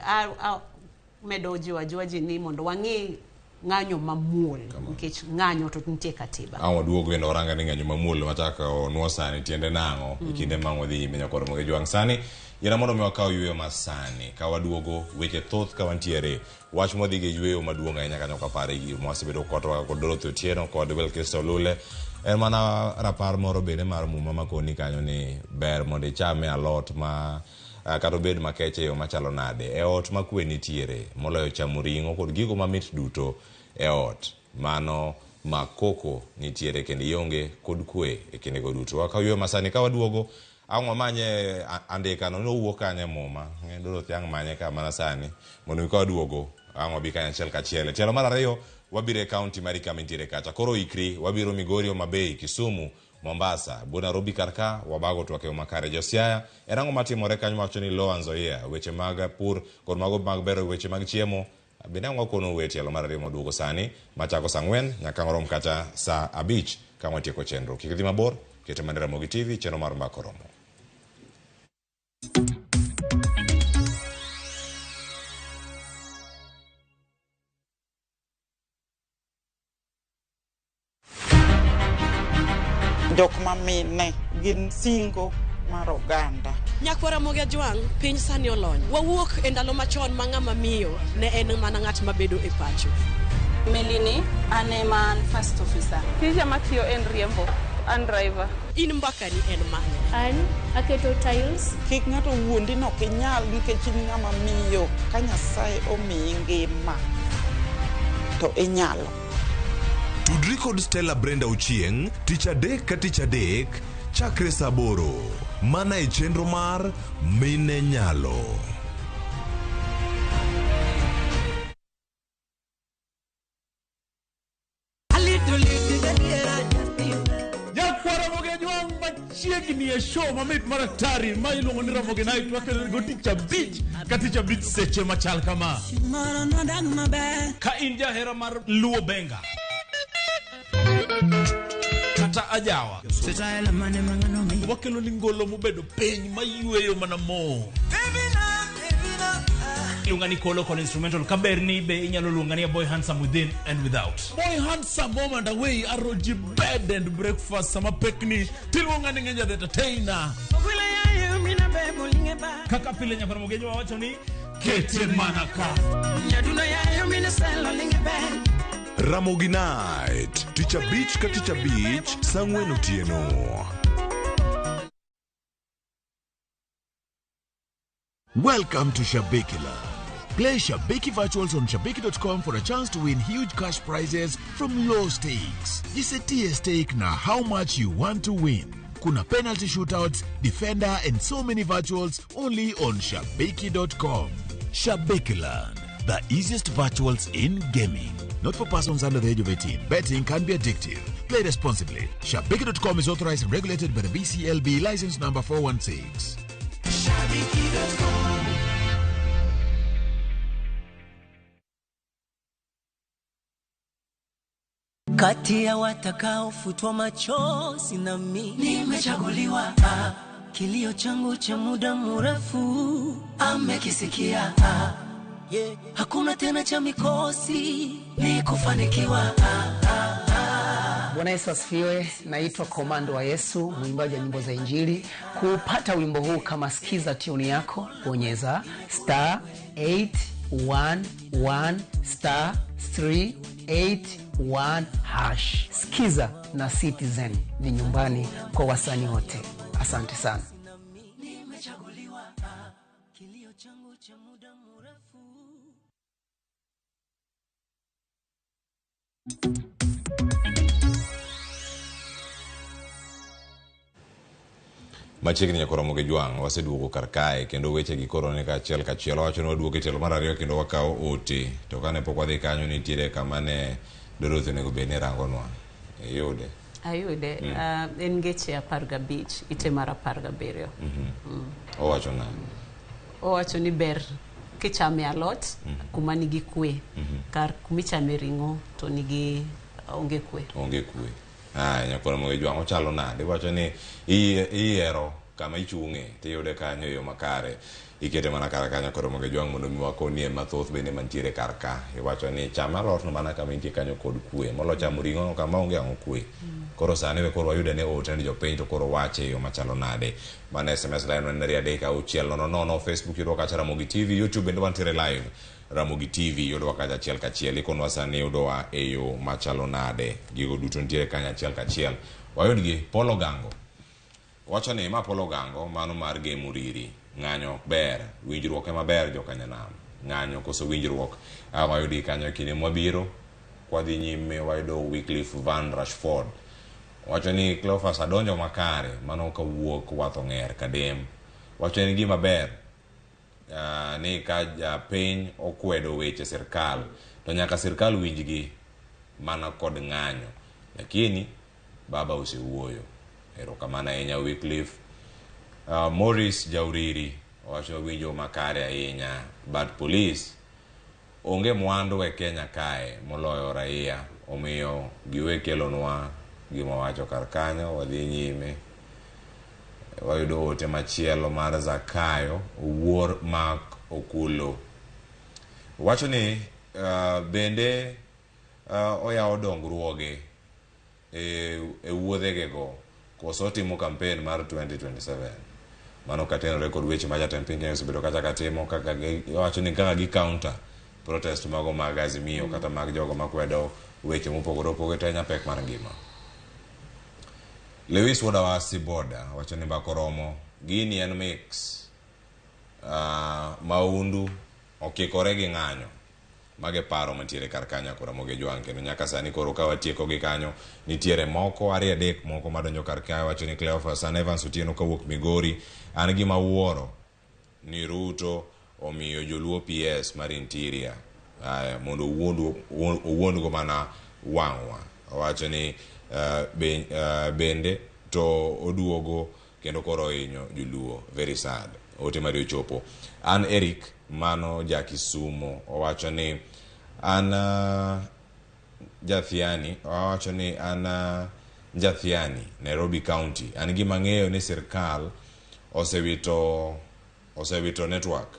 medo jiwa ji ni mondo wang'i ng'anyo mamuol nikech ng'anyo to nitie katiba. Waduogo eno oranga ni ng'anyo mamuol machaka onwo sani tiende nang'o ikinde mang'o dhi nyime nyakoro moge jwang' sani yena mondo miwakaw yweyo masani ka waduogo weche thoth ka wantiere wach modhi gi yweyo maduong' ahinya kanyo kapare gi mwasebedo kod Dorothy Otieno kod Wilkister Olule en mana rapar moro bende mar muma makoni kanyo ni ber mondo ichame alot ma kata bed makeche yo machalo nade e ot ma kwe nitiere moloyo chamo ring'o kod gigo mamit duto e ot mano makoko nitiere kendo ionge kod kwe e kinde go duto. Wakawiyo masani ka waduogo ang'o manye andika no wuok kanye muma Dorothy ang' manye ka mana sani mondo ka waduogo ang'o bi kanya achiel kachiel. Tielo mar ariyo wabire county mari kama nitiere kacha koro ikri wabiro Migori, Homabay, Kisumu, Mombasa, Bunarobi karka wabago twake makare Josiaya erango matimore kanyo wacho ni Low Nzoia weche mag pur kod mago mag bero weche mag chiemo bende ngokono wetielo mar ariyo moduogo sani machako sang'wen nyaka ngorom kacha sa 5 kama tieko chenro kikidhi mabor kete mandera Ramogi TV chenro mar mbako romo. Jok mamine gin singo mar oganda. Nyakwara Ramogi Jwang, piny sani olony. Wawuok e ndalo machon ma ng'ama miyo ne en mana ng'at mabedo e pacho. Melini, ane man first officer. Tija matiyo en riembo, an driver. In mbakani en mane? An aketo tiles. Kik ng'ato wuondi no kinyal nikech in ng'ama miyo ka Nyasaye omiyi ngima. to inyalo. Tudri kod Stella Brenda Ochieng, tich adek ka tich adek, chakre saa 8, mana e chenro mar Mine Nyalo. Chiegni e show mamit maratari ma iluongo ni Ramogi night wakelo go tich abich ka tich abich seche machal kama. Ka in jahera mar luo benga kata ajawa wakelo ni ngolo mobedo piny mayueyo mana mo. Lunga ni kolo con instrumental kaberni be inyalo lunga ni Boy Handsome Within and Without. Boy Handsome moment away aroji bed and breakfast sama pekni tilunga ni ngenja the entertainer. Kaka pile nya Ramogi wacho ni kete manaka. Ramogi night, tich abich ka tich abich, saa 4 otieno. Welcome to Shabikila. Play Shabiki Virtuals on Shabiki.com for a chance to win huge cash prizes from low stakes. Jisetie stake na how much you want to win. Kuna penalty shootouts, defender and so many virtuals only on Shabiki.com. Shabikiland, the easiest virtuals in gaming. Not for persons under the age of 18. Betting can be addictive. Play responsibly. Shabiki.com is authorized and regulated by the BCLB license number 416. Shabiki.com. Kati ya watakao futwa machozi na mimi nimechaguliwa. Kilio changu cha muda mrefu amekisikia. Hakuna tena cha mikosi ni kufanikiwa. Bwana Yesu asifiwe. Naitwa Komando wa Yesu, mwimbaji wa nyimbo za Injili. Kupata wimbo huu kama sikiza tune yako, bonyeza *811 *381 #. Sikiza na Citizen ni nyumbani kwa wasanii wote. Asante sana. Machiegni nyako Ramogi Jwang waseduogo kar kae kendo weche gi koro ne ka achiel ka chiel wacho ni waduogo e telo mar ariyo kendo wakao ote to kane pok wadhi kanyo nitiere kama ne Dorothy nego bed ni rangonwa yude ayude en geche 15 ite mar 17. Owacho na owacho ni ber kichame alot kuma nigi kwe kar kumichame ringo to nigi onge kwe. Nyako Ramogi Jwang ochalo nade wacho ni iero kama ichunge tiyude kanyo yo makare ikete mana kar kanyo Nyako Ramogi Jwang mondo mi wakonie mathoth bende mantiere kar ka. Iwacho ni chama alot no mana kama intie kanyo kod kwe molo chamo ringo no kama onge ang'o kwe. Koro sani we koro wayude ne ote ni jopiny to koro wache yo machalo nade. Mana SMS line ne 3:600 Facebook yudo kacha Ramogi TV, YouTube bende wantiere live Ramogi TV yudo kacha achiel kachiel ikonwa sani yudowa e yo machalo nade. Gigo duto ntiere kanya achiel kachiel. Wayudgi Polo Gango wacho ni ma Polo Gango mano mar Gemuriri ng'anyo ber winjruok ema ber jokanyanam ng'anyo koso winjruok wayudi kanyo kinde mwabiro kwadhi nyime wayudo Wycliffe Van Rashford wacho ni Cleophas adonjo makare mano kawuok watho ng'er kadem wacho ni gima ber ni ka piny okwedo weche sirkal to nyaka sirkal winjgi mana kod ng'anyo lakini baba usewuoyo erokamana ahinya Wycliffe. Morris Jauriri wacho winjo makare ahinya but police onge mwandu e Kenya kae moloyo raia omiyo giwe kelonwa gima wacho kar kanyo wadhi nyime wayudo ote machielo mar Zakayo wuor mak okulo wacho ni bende oyawo dongruoge e wuodhegego koso timo campaign mar 2027 mano katenore kod weche ma jatend piny Kenya osebedo kacha katimo kaka wacho ni kaka gi counter protest mago mag Azimio kata mag jogo makwedo weche mopogore opogore to nyapek mar ngima. Lewis Wodawasi Boda wacho ni bakoromo gini en mix maundu okikore gi ng'anyo mage paro mantiere kar kanyo kora moge jwang kendo nyaka sani koro ka watieko gi kanyo nitiere moko ariyo adek moko madonjo kar kae wacho ni Cleophas an Evans Otieno kawuok Migori an gima wuoro ni Ruto omiyo joluo PS mar interior mondo owuond go mana wangwa wacho ni bende to oduogo kendo koro inyo joluo very sad ote mari chopo an Eric mano jakisumo owacho ni an Jathiani owacho ni an Jathiani Nairobi County an gima ng'eyo ni sirkal osewito network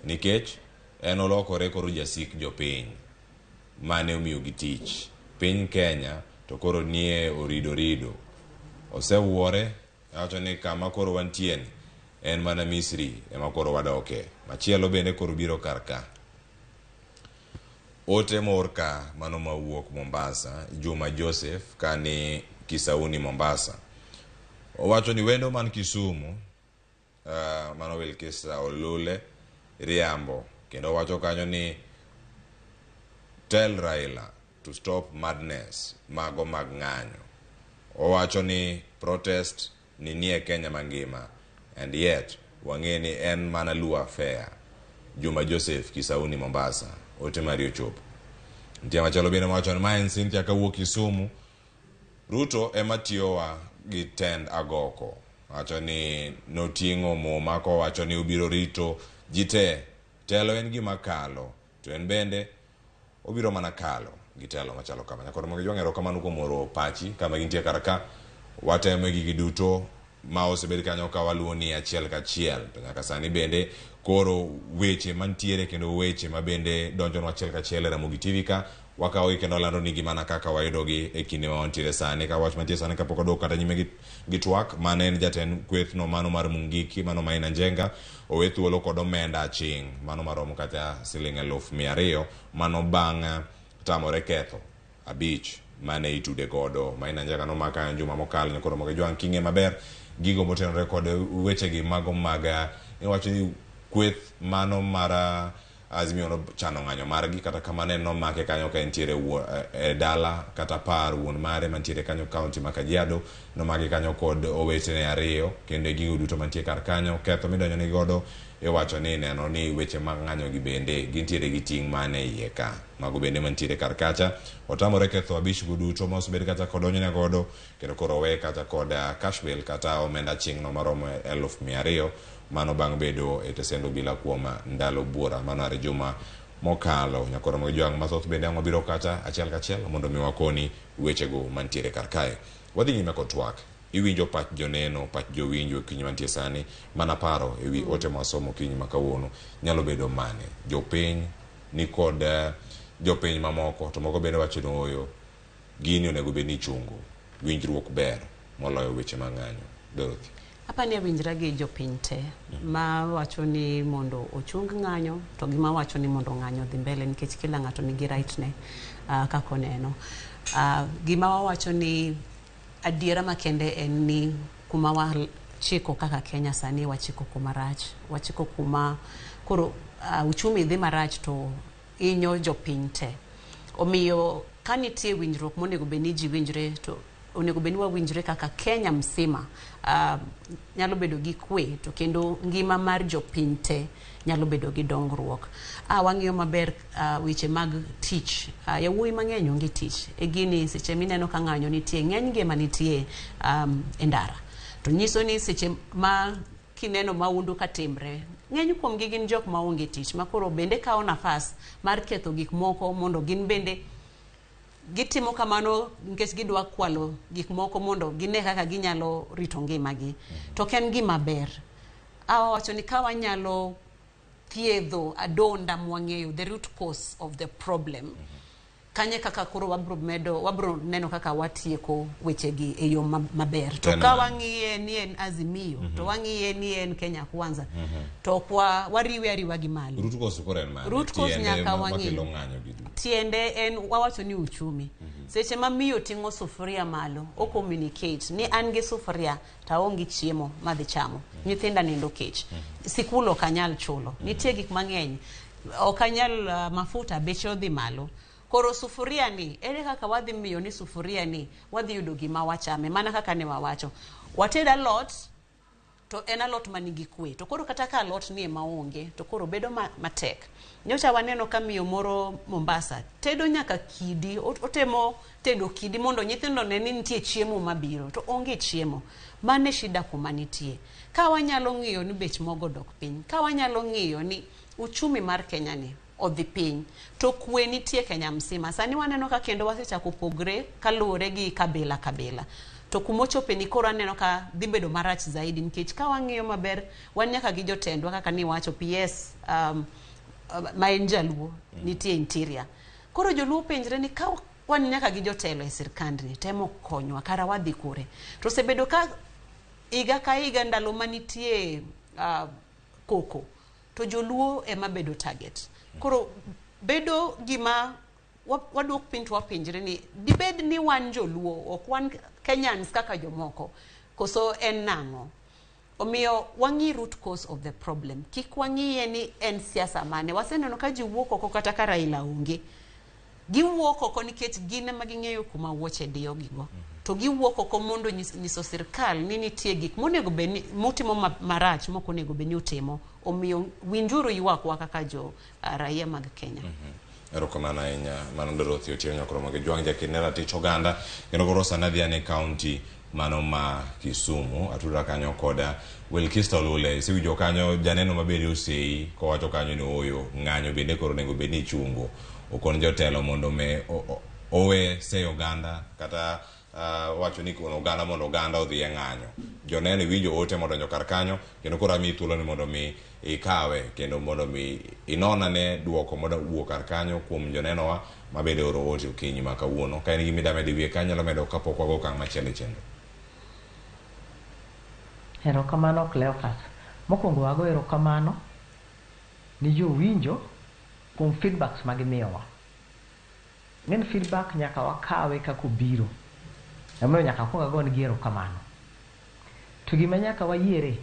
nikech en olokore koro jasik jopiny mane omiyo gi tich piny Kenya to koro nie orido osewuore owacho ni kama koro wantieni en mana Misri ema koro wadoke machielo bende koro biro karka ote morka mano mawuok Mombasa Juma Joseph kani Kisauni Mombasa owacho ni wendo man Kisumu mano Wilkister Olule riambo kendo wacho kanyo ni tell Raila to stop madness mago mag ng'anyo owacho ni protest ni nie Kenya mangima and yet wang'e ni en mana Luo affair Juma Joseph Kisauni Mombasa ote mari ochopo ntia machalo bene wacho ni maen Cynthia kawuok Kisumu Ruto ema tiyowa gi tend agoko wacho ni noting'o muma ko wacho ni ubiro rito jite telo en gima kalo to en bende obiro mana kalo gitelo machalo kama nyakoro mogi jwang'ero kamano kuom oro pachi kama gintie karaka wateme gigi duto ma osebed kanyo ka waluwo ni achiel kachiel to nyaka sani bende koro weche mantiere kendo weche ma bende donjo achiel kachiel e Ramogi TV ka wakawo kendo lando ni gimana kaka wayudogi e kinde ma wantiere sani ka wach mantiere sani kapok odok kata nyime gi TWAK mane en jatend kweth no mano mar Mungiki mano Maina Njenga owe thuolo kod omenda aching mano maromo kata $200,000 mano bang' tamore ketho 5 mane itude godo Maina Njenga no maka juma mokalo nyakoro moge jwang king'e maber gigo motenore kod weche gi mago maga iwacho ni kweth mano mara Azimio no chano ng'anyo margi kata kamane no make kanyo ka entiere dala kata par wuon mare mantiere kanyo county ma Kajiado no mage kanyo kod owetene ariyo kendo gigo duto mantiere kar kanyo ketho midonjo ni godo iwacho ni neno ni weche mag ng'anyo gi bende gintiere gi ting' mane iye ka mago bende mantiere kar kacha otamore ketho 5 go duto ma osebed kata kod onyo godo kendo koro we kata kod cash bill kata omenda ching no maromo $200,000 mano bang' bedo e tesendo bila kuoma ndalo buora mano are juma mokalo nyakoro mo jwang mathoth bende ang'o biro kata achiel kachiel mondo mi wakoni weche go mantiere kar kae wadhi nyime kod TWAK iwinjo pach joneno pach jowinjo kiny mantie sani mana paro ewi ote masomo kiny makawuono nyalo bedo mane jopiny ni kod jopiny mamoko to moko bende wacho noyo gini onego bed ni chungu winjruok ber moloyo weche mang'anyo Dorothy Hapa ni winjra gi jopiny te ma wacho ni mondo ochung ng'anyo to gima wacho ni mondo ng'anyo dhi mbele nikech kila ng'ato nigi right ne kako neno gima wacho ni adiera makende en ni kuma wachiko kaka Kenya sani wachiko kuma rach wachiko kuma koro uchumi dhi marach to inyo jopiny te omiyo kanitie winjruok monego beni ji winjre to onego beni wawinjre kaka Kenya msima nyalo bedo gi kwe to kendo ngima mar jopiny te nyalo bedo gi dongruok wang'iyo maber weche mag tich yawuoyi mang'eny onge tich e gini seche mineno ka ng'anyo nitie ng'eny ngima nitie e ndara to nyiso ni seche ma kineno maundu katimre ng'eny kuom gi gin jok ma onge tich makoro bende kawo nafas mar ketho gik moko mondo gin bende gitimo kamano nikech gidwa kwalo gik moko mondo gine kaka ginyalo rito ngimagi to ken gima ber wacho ni ka wanyalo thiedho adonda mwang'eyo the root cause of the problem kanye kaka koro wabro neno kaka watieko wechegi e yo maber to ka wang'iye ni en Azimio to wang'iye ni en Kenya Kwanza to kwa wariwe ariwa gi malo root cause kore en mane root cause nyaka wang'iyo tiende en wawacho ni uchumi seche ma miyo ting'o sufuria malo o communicate ni an gi sufuria ta ongi chiemo madhi chamo nyithinda nindo kech sikulo kanyal chulo nitie gik mang'eny okanyal mafuta beche odhi malo. Koro sufuria ni, ere kaka wadhi miyo ni sufuria ni, wadhi yudo gima wachame, mana kaka ne wawacho. Wateda lot, to en alot manigi kwe. To koro kata ka alot ni maonge, to koro bedo matek. Nyocha waneno ka miyo moro Mombasa, tedo nyaka kidi, otemo tedo kidi mondo nyithindo ne ni nitie chiemo mabiro, to onge chiemo. Mane shida kuma nitie. Ka wanyalo ng'iyo ni bech mogo dok piny, ka wanyalo ng'iyo ni uchumi mar Kenya ni odhi piny, to kwe nitie Kenya msima. Sani waneno ka kendo wasechako pogre kaluwore gi kabila. To kumochope ni koro aneno ka dhi bedo marach zaidi, nikech ka wang'iyo maber wan nyaka gi jotendwa kaka ni wacho PS ma en jaluo nitie interior. Koro joluo penjre ni ka wan nyaka gi jotelo e sirkand ni temo konywa kara wadhi kure. To sebedo ka iga ka iga ndalo manitie koko, to joluo ema bedo target. Koro bedo gima waduk piny to wapenjre ni dibed ni wan joluo ok wan Kenyans kaka jomoko, koso en nang'o. Omiyo wangi root cause of the problem. Kik wangiye ni en siasa mane. Waseneno ka ji wuok oko kata ka Raila onge. Giwuok oko nikech gin ema ging'eyo kuma wuoche diyo gigo. To giwuok oko mondo nyiso sirkal ni nitie gik monego beni mutimo marach moko onego beni utimo. Omiyo winjuru ywakwa kaka jo raia mag Kenya. Erokamano ahinya mano Dorothy Otieno kromo gi jwang' jakinera tich oganda kendo koro sanadhi ane county mano ma Kisumu atura kanyo koda Wilkister Olule siwinjo kanyo janeno mabedi osei kowacho kanyo ni oyo ng'anyo bende koro nego bedi chungo okon jotelo mondo me owe se oganda kata wacho ni kono oganda mondo oganda odhi e ng'anyo joneno winjo ote mondo donjo kar kanyo kendo koro ami thuolo ni mondo mi ikawe kendo mondo mi inona ne duoko mondo wuok kar kanyo kuom joneno wa mabede oro ote okinyi ma kawuono ka en gi midame di wie kanyo lo medo kapok wago kang' machielo chendo. Erokamano Cleophas. Mokwongo wago erokamano ni jowinjo kuom feedbacks ma gimiyowa. Ng'en feedback nyaka wakawe kaka obiro. Emomiyo nyaka kwongo agon gi erokamano. To gima nyaka wayiere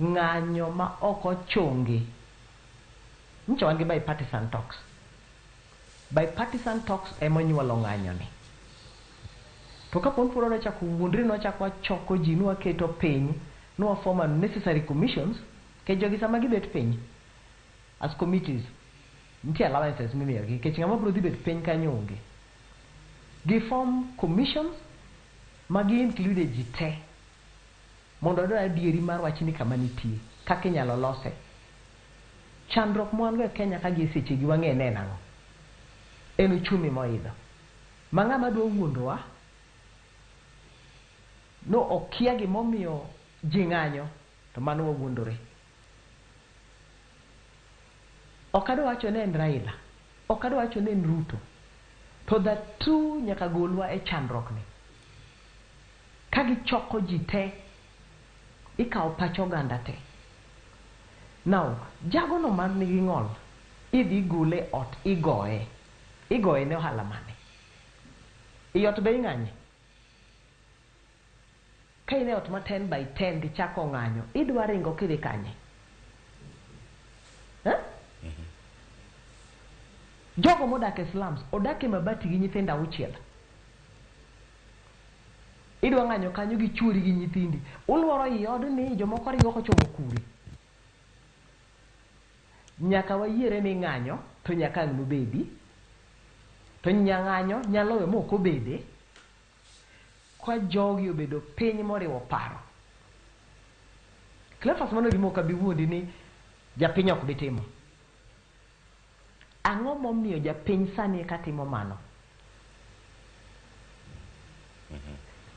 ng'anyo ma ok ochungi. Nyicha wan gi bipartisan talks. Bipartisan talks emonyuolo ng'anyo ni. To kapon puro nochako wuondre nochako wachoko ji nwaketo piny nwaform necessary commissions ke jogi sama gibet piny as committees nitie allowances mimiyogi kech ng'ama biro dhi bet piny kanyo onge. Giform commissions magi include ji te mondo odwa adieri mar wachni kama nitie kaka inyalo lose. Chandruok mwango e Kenya ka gi seche gi wang'e ne nang'o en uchumi moidho ma ng'ama dwa wuondowa no okia gimomiyo ji ng'anyo to mano wawuondore. Ok adwa wacho ne en Raila, ok adwa wacho ne en Ruto, to the two nyaka golwa e chandruok ni. Ka gichoko ji te ikawo pach oganda te. Now jago no man nigi ng'ol idhi gole ot igoye ne ohala mane iyot be ing'anye ka ine ot ma 10 by 10 gichako ng'anyo idwa ringo kidhi kanye jogo modak e slums odak e mabati gi nyithindo 6 idwa ng'anyo kanyo gi chuori gi nyithindi ulworo i od ni jomoko ringo kochomo kuri. Nyaka wayiere ni ng'anyo to nyaka ang' nobedi to ng'anyo nyalo we moko bede kwa jogi obedo piny moriwo paro. Cleophas mano gimo ka biwuondi ni japiny ok bitimo. Ang'o momiyo japiny sani ka timo mano?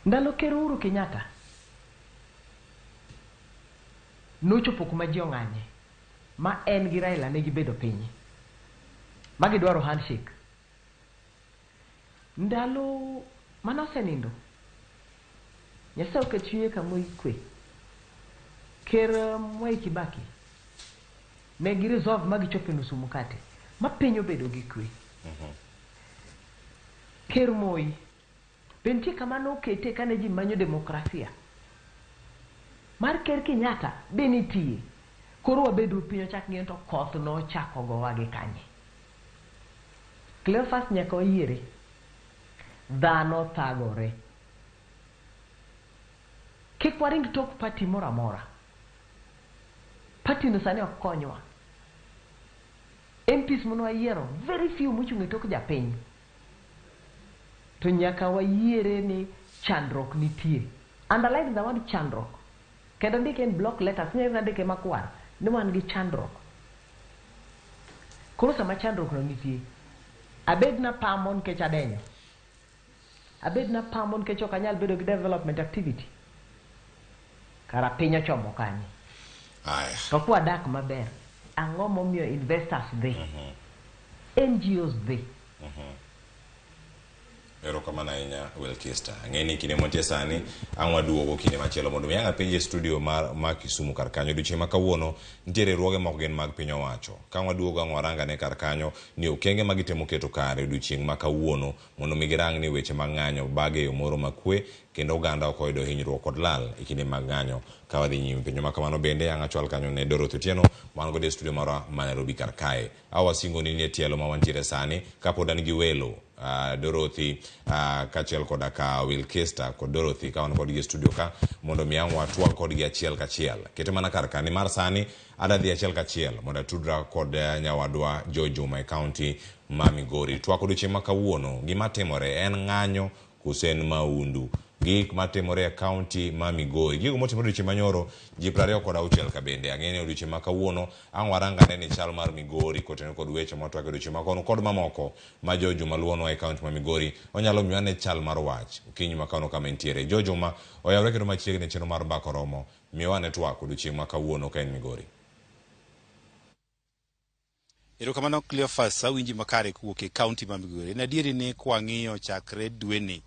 Ndalo Ker Uhuru Kenyatta nochopo kuma ji ong'anye ma en gi Raila ne gibedo piny ma gidwaro handshake. Ndalo manosenindo Nyasaye okechie kama ikwe Ker Mwai Kibaki ne gi resolve ma gichopo nusu mkate ma piny obedo gi kwe. Ker Moi bentie kama nokete kane ji manyo demokrasia mar Ker Kenyatta be nitie Koro wabedo piny ochak ng'ien to koth nochako gowa gi kanye. Cleophas nyaka wayiere. Dhano thagore. Kik waring tok party moro amora. Party no sani ok konywa. MPs mano wayiero, very few mochung' e tok japiny. To nyaka wayiere ni chandruok nitie. Underline the word chandruok. Kendo ndike en block letters, nyaka ndike makwar. Ni wan gi chandruok. Koro sama chandruok no nitie, abed na pamon kech adenyo. Abed na pamon kech ok anyal bedo gi development activity. Kara piny ochomo kanye. To kwa dak maber, ang'o momiyo investors dhi, NGOs dhi. Erokamano ahinya Wilkister. Ng'eni kinde montie sani ang' waduogo kinde machielo mondo mi ang' penje studio mar Kisumu kar kanyo odiochieng' ma kawuono nitiere riwruoge mok gin mag piny owacho. Ka waduogo ang' warangane kar kanyo ni okenge ma gitemo keto kare odiochieng' ma kawuono mondo mi girang ni weche mag ng'anyo bage yo moro makwe kendo oganda ok oyudo hinyruok kod lal e kinde mag ng'anyo ka wadhi nyime. Penjo ma kamano bende ang' achwal kanyo ne Dorothy Otieno man godo e studio marwa ma Nairobi kar kae. Awasingo ni nie tielo ma wantiere sani kapod an gi welo Dorothy kachiel koda ka Wilkister kod Dorothy ka wan kod gi studio ka mondo mi ang' watwag kod gi achiel kachiel. Kete mana kar ka ni mar sani adadhi achiel kachiel mondo tudra kod nyawadwa Jojo my county ma Migori. Twak odiochieng' ma kawuono gima timore en ng'anyo kusen maundu. Gik matimore e county ma Migori. Gigo motimore odiochieng' manyoro ji 26 ka bende ang'eni odiochieng' ma kawuono ang' warangane ni chal mar Migori kotenore kod weche motwak odiochieng' ma kono kod mamoko ma Jojo maluono e county ma Migori onyalo miyo ane chal mar wach okinyi ma kano kama entiere. Jojo ma oyawre kendo machiegni chenro mar Mbako Romo miyo ane twak odiochieng' ma kawuono ka en Migori. Erokamano Cleophas awinji makare kuwuok e county ma Migori. En adieri ni kwang'iyo chakre dweni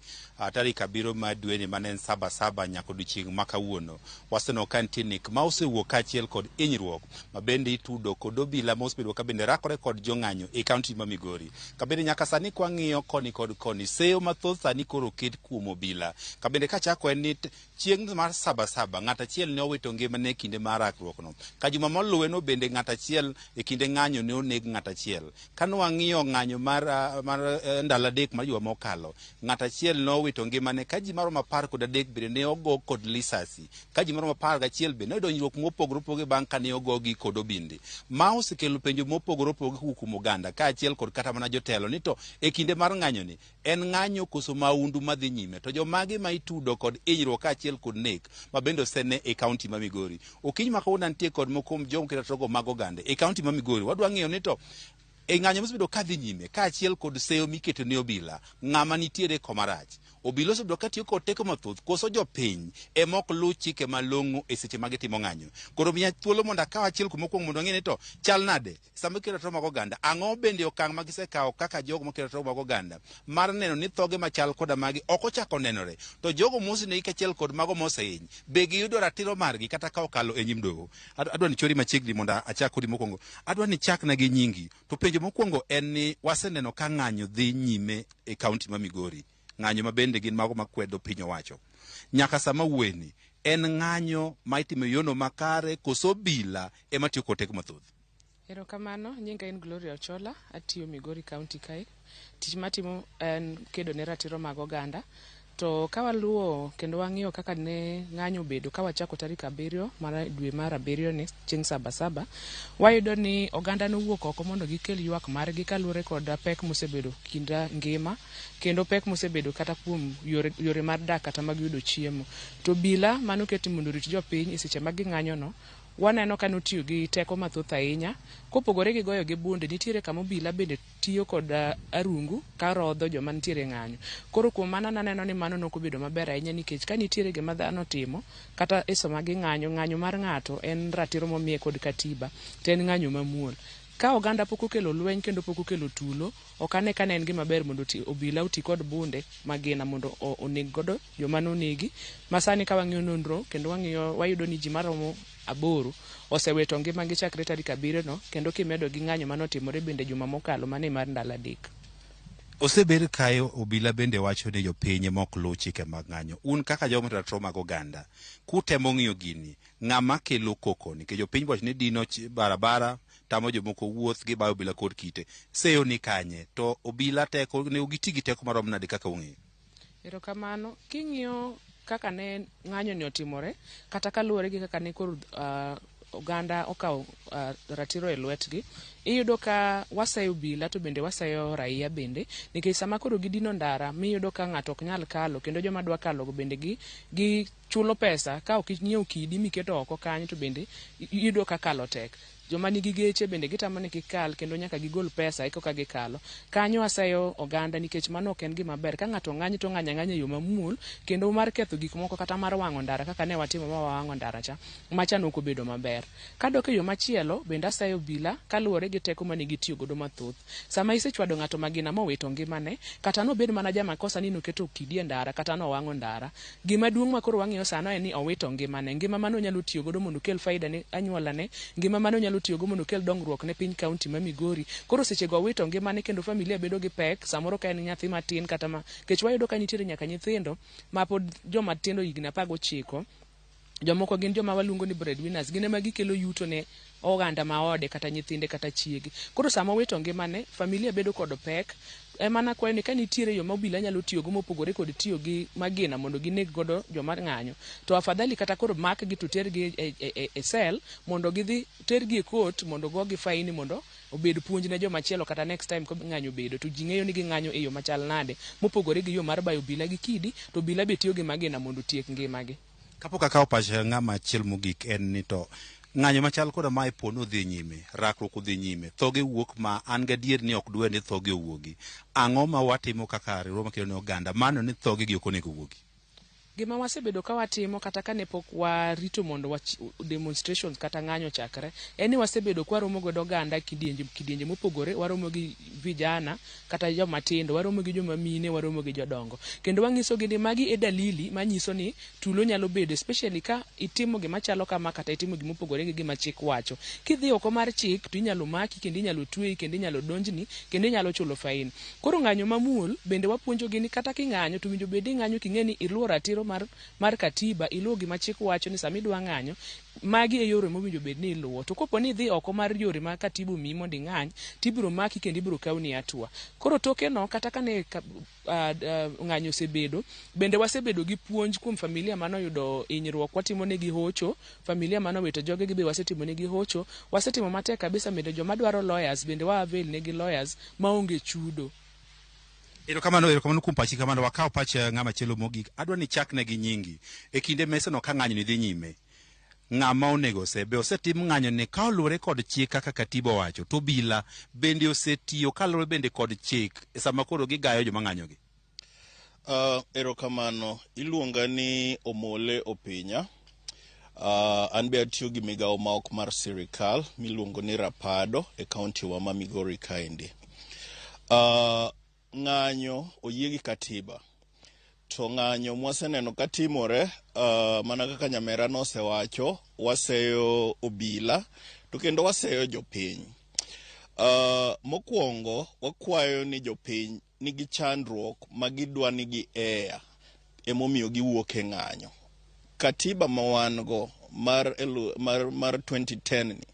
tarik 7 mar dweni mane en Sabasaba nyaka odiochieng' ma kawuono waseneno ka nitie nek ma osewuok kaachiel kod hinyruok ma bende itudo kod obila ma osebedo ka bende rakore kod jong'anyo e county ma Migori. Ka bende nyaka sani kwang'iyo koni kod koni seyo mathoth sani koro oket kuom obila. Ka bende kachako en ni chieng' mar Sabasaba ng'at achiel ne owito ngimane e kinde mar rakruokno. Ka juma moluwe no bende ng'at achiel e kinde ng'anyo ne oneg ng'at achiel. Ka nwang'iyo ng'anyo mar ndalo adek mar juma mokalo, ng'at achiel no wito ngimane ka ji maromo 13 bende ne ogo kod lisasi. Ka ji maromo 11 bende ne odonjruok mopogore opogore bang' ka ne ogogi kod obinde. Ma osekelo penjo mopogore opogore kuom oganda kaachiel kod kata mana jotelo ni to e kinde mar ng'anyo ni en ng'anyo koso maundu madhi nyime. To jomagi ma itudo kod hinyruok kaachiel kod nek ma bende osene e county ma Migori. Okinyi ma kawuono nitie kod moko jom kiratogo mag oganda e county ma Migori. Wadwa ng'eyo ni to e ng'anyo mosebedo kadhi nyime kaachiel kod seyo miketo ne obila ng'ama nitiere komarach. Obila osebedo ka tiyo kod teko mathoth koso jopiny emok luw chike malong'o e seche ma gitimo ng'anyo. Koro miya thuolo mondo akaw achiel kuom mokwongo mondo ng'e ni to chal nade sama kelo ratiro mag oganda, ang'o bende okang' ma gisekawo kaka jogo makelo ratiro mag oganda mar neno ni thoge machal koda magi ok ochako nenore. To jogo mosenegi kaachiel kod mago mosehiny be giyudo ratiro margi kata ka okalo e nyim doho. Adwa ni chori machiegni mondo achak kodi mokwongo. Adwa ni chakna gi nyingi. To penjo mokwongo en ni waseneno ka ng'anyo dhi nyime e county ma Migori. Ng'anyo ma bende gin mago makwedo piny owacho. Nyaka sama wueni en ng'anyo ma itimo yono makare koso obila ema tiyo kod teko mathoth. Erokamano, nyinga en Gloria Ochola, atiyo Migori County kae. Tich matimo en kedo ne ratiro mag oganda. To kawaluo kendo wang'iyo kaka ne ng'anyo bedo kawachako tarik 7 mar dwe mar 7 ni chieng' Sabasaba, wayudo ni oganda nowuok oko mondo gikel ywak margi kaluwore kod pek mosebedo kinda ngima kendo pek mosebedo kata kuom yore mar dak kata mag yudo chiemo. To bila manoketi mondo rit jopiny e seche mag ng'anyo no waneno ka notiyo gi teko mathoth ahinya. Kopogore gi goyo gi bunde, nitiere kama obila bende tiyo kod arungu ka rodho joma nitiere ng'anyo. Koro kuom mano naneno ni mano nokobedo maber ahinya nikech ka nitiere gima dhano timo kata e sama gi ng'anyo mar ng'ato en ratiro momiye kod katiba, to en ng'anyo mamuol. Ka oganda pok okelo lweny kendo pok okelo tulo, ok ane ka ne en gima ber mondo obila oti kod bunde magina mondo oneg godo joma nonegi. Masani ka wang'iyo nonro kendo wayudo ni ji maromo 8 osewito ngimagi chakre tarik 7 no, kendo kimedo gi ng'anyo manotimore bende juma mokalo mane mar ndalo 3. Osebedo kayo obila bende wacho ni jopiny mok luw chike mag ng'anyo. Un kaka joma ratiro mag oganda kutemo ng'iyo gini, ng'ama kelo koko nikech jopiny wacho ni dino barabara tamo jomoko wuoth gi bayo obila kod kite. Seyo ni kanye to obila teko ne ugiti gi teko marom nade kaka ung'eyo? Erokamano, king'iyo kaka ne ng'anyo ni otimore kata kaluwore gi kaka ne koro oganda okawo ratiro e lwetgi, iyudo ka wasayo obila to bende wasayo raia bende, nikech sama koro gidino ndara miyudo ka ng'ato ok nyal kalo, kendo joma dwa kalo bende gi chulo pesa ka ok inyiew kidi miketo oko kanyo to bende iyudo ka kalo tek. Joma nigi geche bende gitamo ni kikal kendo nyaka gigol pesa eko ka gikalo. Kanyo asayo oganda nikech mano ok en gima ber. Ka ng'ato ng'anyo to ng'anya e yo mamuol kendo mar ketho gik moko kata mar wang'o ndara kaka ne watimo ma wang'o ndara cha, macha ok obedo maber. Kadok e yo machielo bende asayo obila kaluwore gi teko mane gitiyo godo mathoth. Sama isechwado ng'ato magina mowito ngimane, kata nobed mana jamakosa ni noketo kidi e ndara kata no wang'o ndara, gima duong' ma koro wang'iyo sano en ni owito ngimane. Ngima mano nyalo tiyo godo mondo kel faida ne anyuolane, ngima mano nyalo tiyo go mondo kel dongruok ne piny kaunti ma Migori. Koro seche go wito ngimane kendo familia bedo gi pek, samoro ka en nyathi matin kata ma kech wayudo ka nitiere nyaka nyithindo ma pod joma tindo higni 19, jomoko gin joma waluongo ni breadwinners, gin ema gikelo yuto ne oganda maode kata nyithinde kata chiegi. Koro sama wito ngimane, familia bedo kod pek. Emana kwayo ni ka nitiere yo ma obila nyalo tiyo go mopogore kod tiyo gi magina mondo gineg godo joma ng'anyo, to afadhali kata koro mak gi to tergi e sel mondo gidhi tergi e court mondo gogi faini mondo obed puonj ne joma chielo kata next time ko ng'anyo bedo to ji ng'eyo ni ging'anyo e yo machal nade mopogore gi yo mar bayo obila gi kidi to obila be tiyo gi magina mondo tiek ngimagi. Kapok akawo pach ng'ama chiel mogik en ni to ng'anyo machal koda mae pono dhi nyime, rakruok dhi nyime, thoge wuok ma an gadier ni ok dwe ni thoge owuogi. Ang'o ma watimo kaka riwruok makelo ne oganda mano ni thoge gi ok onego owuogi? Gima wasebedo ka watimo kata ka ne pok warito mondo demonstrations kata ng'anyo chakre, en ni wasebedo kwa romo godo oganda kidienje mopogore, waromo gi vijana kata joma tindo, waromo gi joma mine, waromo gi jodongo. Kendo wang'iso gi ni magi e dalili manyiso ni tulo nyalo bedo, especially ka itimo gima chalo kama kata itimo gima opogore gi gima chik wacho. Kidhi oko mar chik to inyalo maki kendo inyalo tweyi kendo inyalo donjni kendo inyalo chulo fain. Koro ng'anyo mamuol bende wapuonjo gi ni kata king'anyo to winjo bedi ng'anyo king'eni iluwo ratiro mar katiba, iluwo gima chik wacho ni sama idwa ng'anyo magi e yore mowinjo bed ni iluwo. To kopo ni idhi oko mar yore ma katiba omiyi mondo ing'any, tibiro maki kendo ibiro kawni atua. Koro toke no kata kane ng'anyo osebedo, bende wasebedo gi puonj kuom familia mano yudo hinyruok, watimo negi hocho, familia mano wito joge gi be wasetimo negi hocho, wasetimo matek kabisa bende joma dwaro lawyers bende wa avail negi lawyers maonge chudo. Erokamano kuom pachi kamano. Wakaw pach ng'ama chielo mogik. Adwa ni chakne gi nyingi e kinde meseno ka ng'anyo ni dhi nyime. Ng'ama onego osetim ng'anyo ni ka oluwore kod chik kaka katiba wacho, to obila bende osetiyo kaluwore bende kod chik e sama koro gigayo joma ng'anyo gi? Erokamano, iluonga ni Omole Opinya. An be atiyo gi migawo ma ok mar sirikal miluongo ni Rapado e kaunti wa ma Migori kaendi. Ng'anyo oyie gi katiba, to ng'anyo mwaseneno katimore mana kaka nyamera nosewacho, waseyo obila to kendo waseyo jopiny. Mokwongo wakwayo ni jopiny nigi chandruok magidwa ni gi emomiyo giwuok e ng'anyo. Katiba ma wan go mar 2010 ni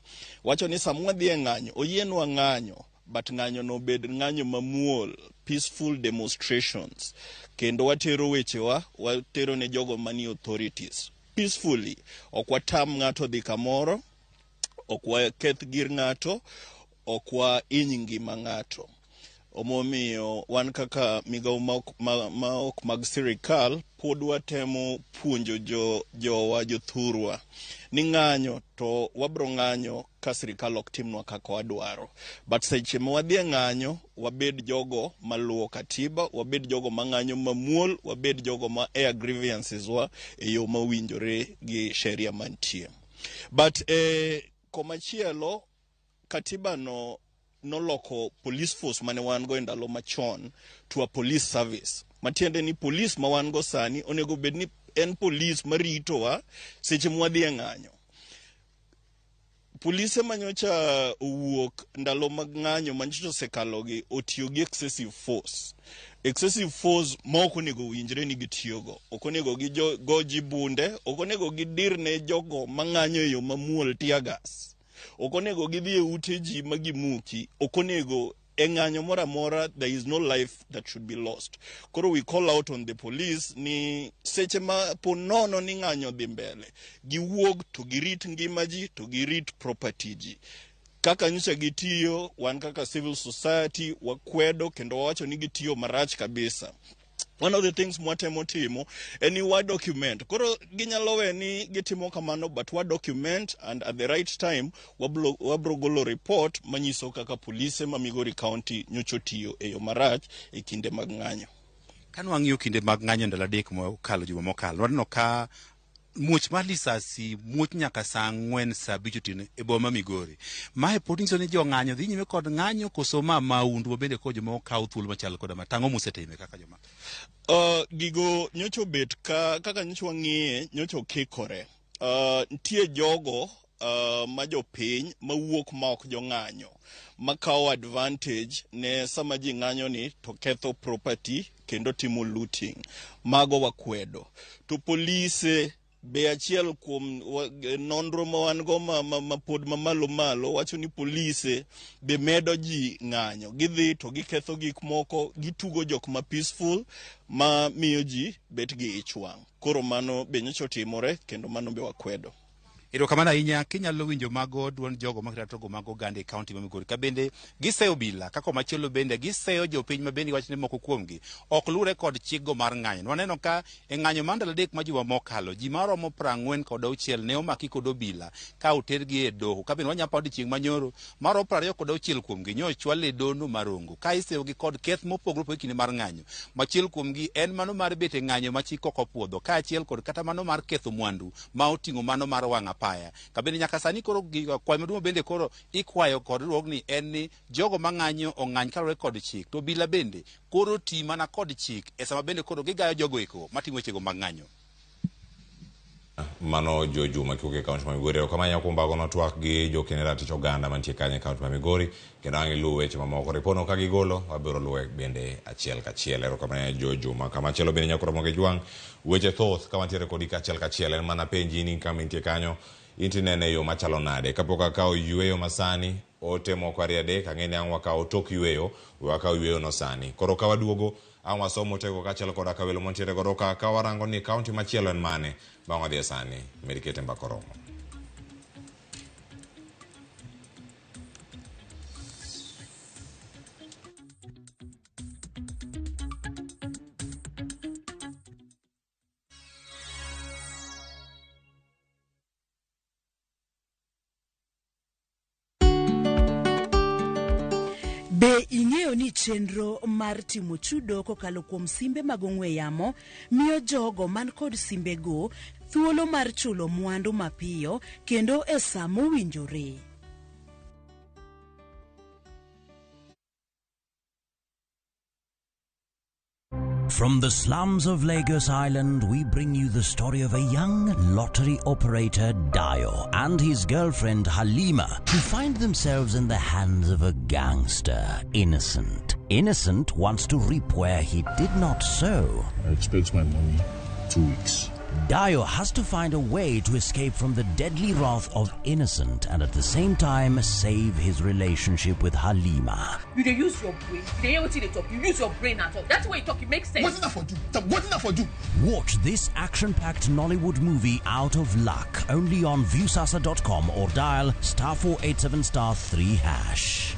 wacho ni samwa dhi e ng'anyo oyienwa ng'anyo, but ng'anyo no bed ng'anyo mamuol, peaceful demonstrations, kendo watero wechewa, watero ne jogo mani authorities peacefully. Ok watam ng'ato dhi kamoro, ok waketh gir ng'ato, ok wahiny ngima ng'ato. Omomiyo wan kaka migawo ma ok mag sirikal pod watemo puonjo jowa jothurwa ni ng'anyo to wabro ng'anyo ka sirikal ok timnwa kaka wadwaro, but seche ma wadhi e ng'anyo wabed jogo maluwo katiba, wabed jogo mang'anyo mamuol, wabed jogo ma air grievances wa e yo mawinjore gi sheria mantie. But komachielo katiba no noloko police force mane wan go e ndalo machon to a police service. Matiende ni police ma wan go sani onego bed ni en police marito wa seche mwadhi e ng'anyo. polise manyocha owuok ndalo mag ng'anyo manyocha osekalogi otiyo gi excessive force ma ok onego winjre ni gitiyogo. Ok onego go ji bunde, ok onego gidir ne jogo mang'anyo e yo mamuol tiagas, ok onego gidhi e ute ji magimuki, ok onego e ng'anyo mora mora, there is no life that should be lost. Koro we call out on the police ni seche ma ponono ni ng'anyo dhi mbele, giwuog to girit ngima ji, to girit property ji. Kaka nyocha gitiyo, wan kaka civil society wakwedo kendo wawacho ni gitiyo marach kabisa. One of the things mwatemo timo eni wa document. Koro ginyalo we ni gitimo kamano, but wa document, and at the right time wabro golo report manyiso kaka polise ma Migori County nyocha tiyo e yo marach e kinde mag ng'anyo. Kan wang'iyo kinde mag ng'anyo ndalo adek mokalo juma mokalo, waneno ka muoch mar lisasi muoch nyaka saa 4 saa 5 otieno e boma Migori. Mae pod nyiso ni jo ng'anyo dhi nyime kod ng'anyo koso maundu bende ko joma okaw thuolo machal koda matang'o musetime kaka joma gigo nyocha bet kaka nyocha wang'iye nyocha okikore. Nitie jogo ma jopiny mawuok ma ok jo ng'anyo makawo advantage ne sama ji ng'anyo ni to ketho property kendo timo looting. Mago wakwedo. To polise be achiel kuom nonro ma wan go ma pod malo wacho ni polise be medo ji ng'anyo. Gidhi to giketho gik moko, gitugo jok ma peaceful ma miyo ji bet gi ich wang'. Koro mano be nyocha timore kendo mano be wakwedo. Erokamano ahinya. Kinyalo winjo mago duond jogo makiratogo mago gande county ma Migori ka bende giseyo obila kako machielo bende giseyo jopiny ma bende wachne moko kuomgi ok lure kod chikgo mar ng'anyo. Waneno ka e ng'anyo mar ndalo adek ma juma mokalo ji maromo 46 ne omaki kod obila ka otergi e doho. Ka bende wanyapa odiochieng' manyoro maromo 26 kuomgi nyochwal e dono marongo ka iseyogi kod keth mopogore opogore kinde mar ng'anyo. Machiel kuomgi en mano mar bet e ng'anyo ma chik ok opuodho, ka achiel kod kata mano mar ketho mwandu ma oting'o mano mar wang'a paya. Kabende nyaka sani koro kwayo maduong' bende koro ikwayo kod ruogni en ni jogo mang'anyo ong'any kalore kod chik, to bila bende koro ti mana kod chik e sama bende koro gigayo jogo eko matimo wechego mag ng'anyo. Mano jo Juma Kiuke kaunti ma Migori. Kamanya kumbago no TWAK gi jo Kenera Ticho Ganda mantie kanye kaunti ma Migori kendo angi luwe weche mamoko ripono ka gigolo wabiro luwe bende achiel kachiel. Erokamano jo Juma kamachielo bende nyakoro moge jwang' weche thoth kamantiere kodi ka achiel kachiel en mana penji ni kama intie kanyo intinene yo machalo nade kapok akawo yweyo masani ote moko ari adek ang'eni ang' wakawo tok yweyo wakawo yweyo no sani. Koro ka waduogo ang' wasomo tego kachiel koda ka welo montiere koro ka warango ni kaunti machielo en mane bang' wadhi sani medikete mbakoromo. Be ing'eyo ni chenro mar timo chudo kokalo kuom simbe mag ong'we yamo miyo jogo man kod simbego thuolo mar chulo mwandu mapiyo kendo e sa mowinjore. From the slums of Lagos Island, we bring you the story of a young lottery operator, Dayo, and his girlfriend, Halima, who find themselves in the hands of a gangster, Innocent. Innocent wants to reap where he did not sow. I expect my money 2 weeks. Dayo has to find a way to escape from the deadly wrath of Innocent and at the same time save his relationship with Halima. You dey use your brain. You dey hear wetin dey talk. You use your brain at all. That's why you talk. It makes sense. What's that for do? What's that for do? Watch this action-packed Nollywood movie Out of Luck only on viewsasa.com or dial *487*3#.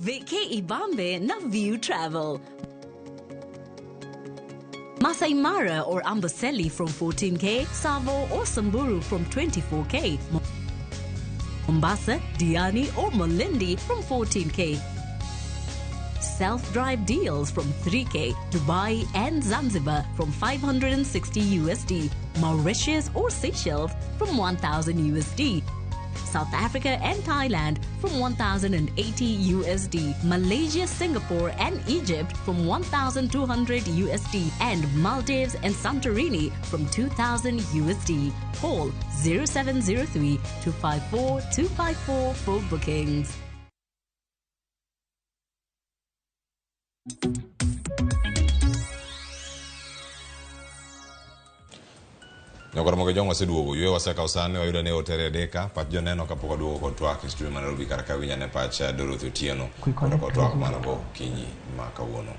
Vike Ibambe na View Travel. Masai Mara or Amboseli from 14K, Savo or Samburu from 24K. Mombasa, Diani or Malindi from 14K. Self-drive deals from 3K, Dubai and Zanzibar from 560 USD, Mauritius or Seychelles from 1,000 USD, South Africa and Thailand from 1,080 USD, Malaysia, Singapore and Egypt from 1,200 USD, and Maldives and Santorini from 2,000 USD. Call 0703 254 254 for bookings. Ramogi jongo seduogo ywe waseka usane wayuda ne otere deka pat joneno kapoko duogo kod TWAK studio man Nairobi kar kawinya ne pacha Dorothy Otieno kod TWAK manago kinyi makawuono.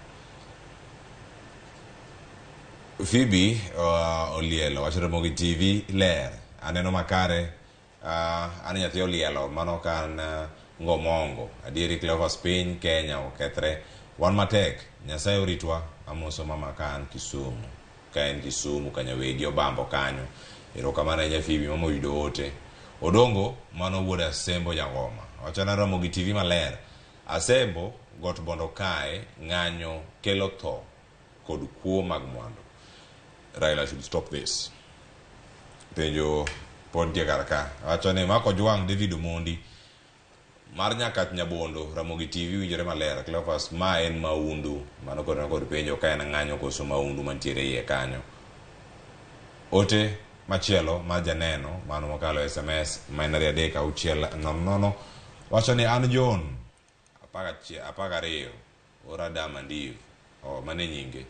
Phoebe Olielo wacho Ramogi TV ler aneno makare ani nyathi Olielo mano kan ngomongo adieri Clovers piny Kenya okethre wan matek Nyasaye oritwa amoso mama kan Kisumu kaen Kisumu kanyawegi obambo kanyo erokamano nya Phoebe mama oyudo ote odongo mano wuod Asembo Jangoma wachana Ramogi TV maler Asembo got bondo kae ng'anyo kelo tho kod kuo mag mwandu. Raila should stop this. Penjo pontie karaka wachane mako jwang David Omondi mar nyakat Nyabondo Ramogi TV winjore maler Clovers ma en maundu mano kod penjo ka en ng'anyo koso maundu mantiere iye kanyo. Ote machielo ma janeno mano mokalo SMS mainari adeka uchiel nono wachane an John apaga reyo ora Damandiv mane nyinge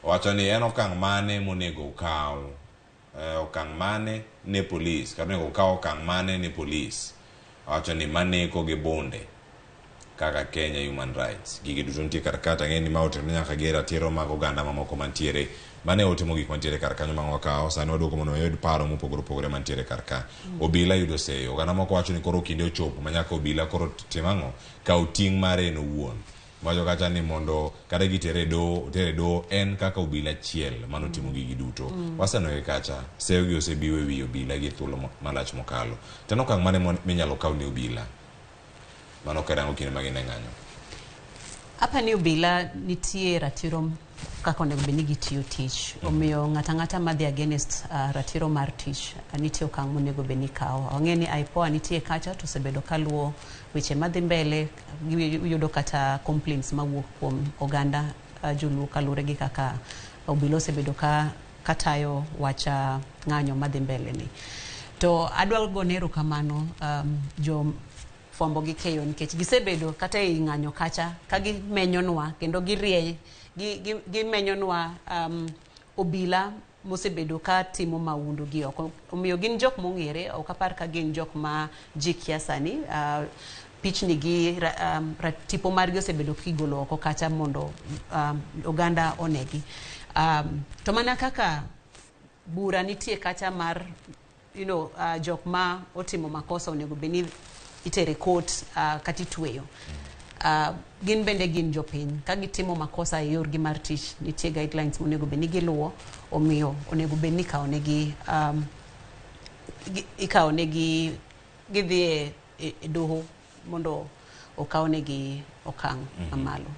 wachane en okang' mane monego ukaw okang' mane ne police kata onego ukaw okang' mane ne police wachane maneko gi bunde kaka Kenya Human Rights gigi duto nitie kar kata ng'eni ma oteno nyaka gi ratiro mag oganda mamoko mantiere mane otimo gik mantiere kar kanyo mang wakaw sani waduoko mondo wayud paro mopogore opogore mantiere kar ka obila yudo seyo oganda moko wacho ni koro kinde ochopo manyaka obila koro timang'o kaw ting' mare en owuon wacho kata ni mondo kata gitere do en kaka obila chiel mano timo gigi duto wasenoe kacha seyo gi osebiwe wi obila gi thuolo malach mokalo teno okang' mane minyalo kaw ni obila mano karango kinde magine ng'anyo apa ni obila nitie ratiro kaka onego bed ni gitiyo tich omiyo ng'ata madhi against ratiro mar tich nitie okang' monego bed ni kawo ong'e ni IPOA nitie kacha to osebedo kaluwo weche madhi mbele yudo kata complaints mawuok kuom oganda joluo kalure gi kaka obila osebedo katayo wacha ng'anyo madhi mbele ni to adwa gone erokamano jo fombo gi keyo nikech gisebedo kata e ng'anyo kacha ka gimenyonwa kendo girie gimenyonwa obila mosebedo ka timo maundu gi oko omiyo gin jok mong'ere ok apar ka gin jok ma ji kia sani pichni gi tipo margi osebedo kigolo oko kacha mondo oganda onegi to mana kaka bura nitie kacha mar jok ma otimo makosa onego beni itere court kati tweyo gin bende gin jopiny ka gitimo makosa e yorgi mar tich nitie guidelines monego beni giluwo omiyo onego beni ikawnegi gidhi e doho mondo okawnegi okang' mamalo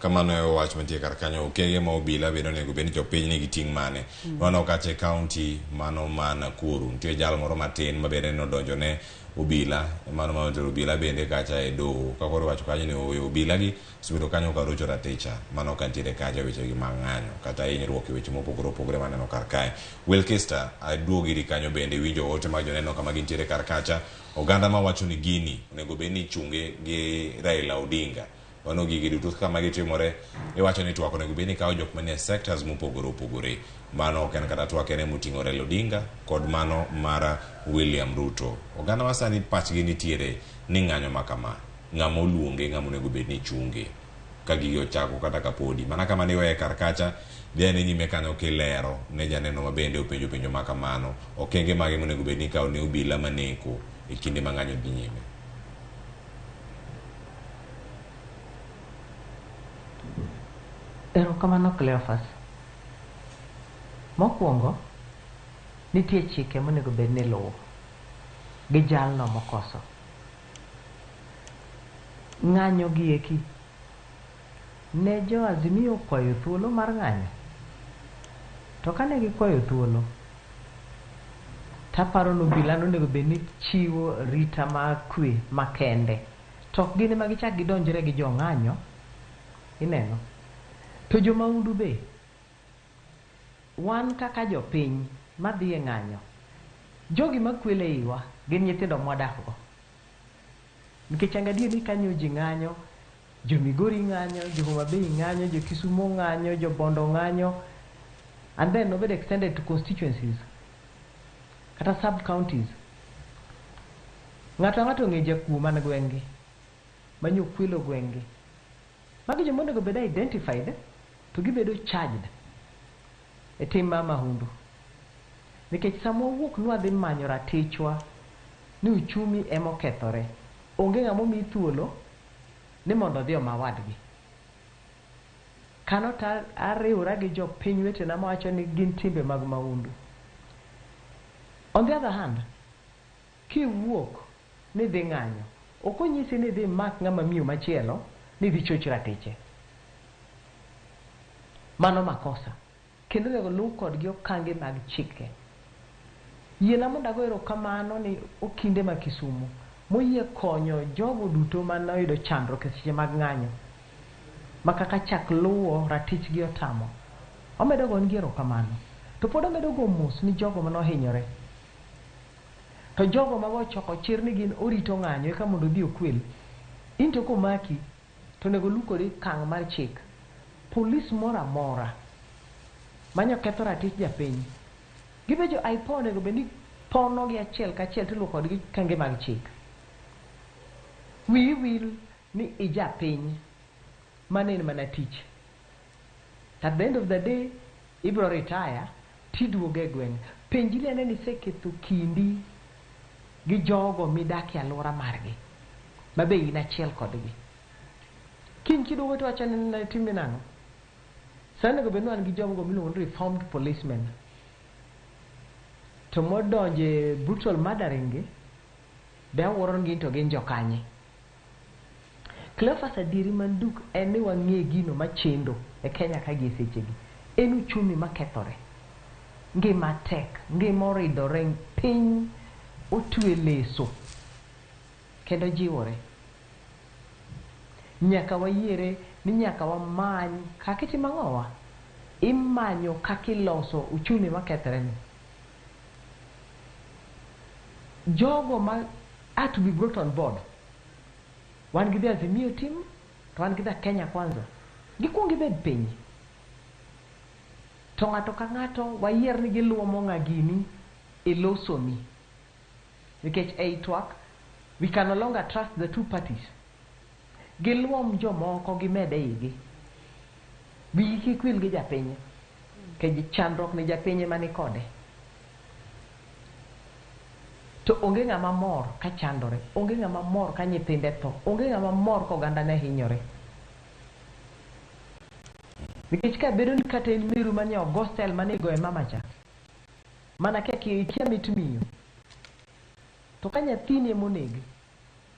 kamano e wach mantie kar kanyo okenge ma obila bedo nego bed ni jopiny nigi ting' mane mano kache county mano mana Nakuru nitie jal moro matin ma bende nodonjone obila mano ma otero obila bende kacha e doho ka koro wacho kanyo ni obila gi osebedo kanyo ka rocho raticha mano kantiere kacha weche gi mag ng'anyo kata hinyruok e weche mopogore opogore maneno kar kae Wilkister aduogi ri kanyo bende winjo ote mag joneno kama gintiere kar kacha oganda ma wacho ni gini onego bed ni chunge gi Raila Odinga wano gigi duto kama gitimore iwacho ni TWAK onego bed ni kawo jok manie sectors mopogore opogore mano ok en kata TWAK ene moting'o Raila Odinga kod mano mar William Ruto oganda wasani pachgi nitiere ni ng'anyo makama ng'ama oluonge ng'ama onego bed ni chunge ka gigi ochako kata kapodi mana kama ni weye kar kacha dhiane nyime kanyo kilero ne janeno mabende openjo penjo makamano okenge mage monego bed ni kawo ne obila maneko e kinde ma ng'anyo dhi nyime. Erokamano Cleophas. Mokwongo nitie chike monego bed ni luwo. gi jalno mokoso. Ng'anyo gi eki ne jo Azimio kwayo thuolo mar ng'anyo. To kane gikwayo thuolo, taparo no bilano nego bedni chiwo rita ma kwe makende. To gine ma gichak gidonjre gi jo ng'anyo, ineno. To jo maundu be, wan kaka jo piny madhi e ng'anyo, jogi makwele iwa gin nyithindo mwadakgo. Nikech angadiyo ni kanyo ji ng'anyo, jo Migori ng'anyo, jo Homa Bay ng'anyo, jo Kisumu ng'anyo, jo Bondo ng'anyo, and then obed extended to constituencies kata sub counties. Ng'ato ang'ato ng'e jakuo man gweng'gi, manyo kwelo gweng'gi. Magi jo monego bed identified to gibedo charged e tim ma mahundu. Nikech sama wuok nwa dhi manyo ratichwa ni uchumi emo kethore, onge ng'amo mi thuolo ni mondo dhi oma wadgi. Kano ta ariwra gi jo piny wetena mawacho ni gin timbe mag mahundu. On the other hand, kiwuok ni dhi ng'anyo, ok onyisi ni dhi mak ng'ama miyo machielo ni dhi choch ratiche. Mano makosa. Kendo nego luw kodgi okange mag chike. Yiena mondo ago erokamano ni okinde ma Kisumu moyie konyo jogo duto manoyudo chandruok e seche mag ng'anyo, ma kaka chak luwo ratich gi otamo. Omedo go ngi erokamano. To pod omedo go mos ni jogo manohinyore. To jogo mago choko chir ni gin orito ng'anyo eka mondo dhi okwel. Into komaki to nego lukore kang' mar chik. Polis mora mora manyo ketho ratich japiny, gibejo IPO nego beni pono gi achiel kachiel tiluwo kodgi kange mag chik. Wi wil ni ija piny manen mana tich. At the end of the day, ibro retire, tiduoge gweng'. Penjili ane ni seketho kindi gi jogo midaki alwora margi, mabe in achiel kodgi. Kin kiduogo to wacho ni timbe nang'o? Sani go benwan gi jogo miluongo ni reformed policemen. To modonje brutal murdering be awuoro gi to gin jokanye. Cleophas adieri manduk en ni wang'e gino machendo e Kenya ka gi sechegi. En uchumi makethore. Ngima tek, ngima oridore, piny otwe leso kendo jiwore. Nyaka wayiere ni nyaka wamany kaka itimo ang'owa. Imanyo kaka iloso uchumi makethore ni. Jogo ma are to be brought on board. Wan gi Azimio team, to wan gi Kenya Kwanza. Gikwong gibed piny. To ng'ato ka ng'ato wayier ni giluwo ng'a gini ilosomi. Nikech ei TWAK, we can no longer trust the two parties. Giluom jomoko gimede igi. Bi kikwil gi japiny. Ke chandruok ni japiny mani kode. To onge ng'ama mor ka chandore, onge ng'ama mor ka nyithinde tho, onge ng'ama mor ka oganda ne hinyore. Nikech ka bedo ni kata en miru mane ogostel mane igoye mamacha, mana keki ikia mit miyo, to ka nyathini emonegi,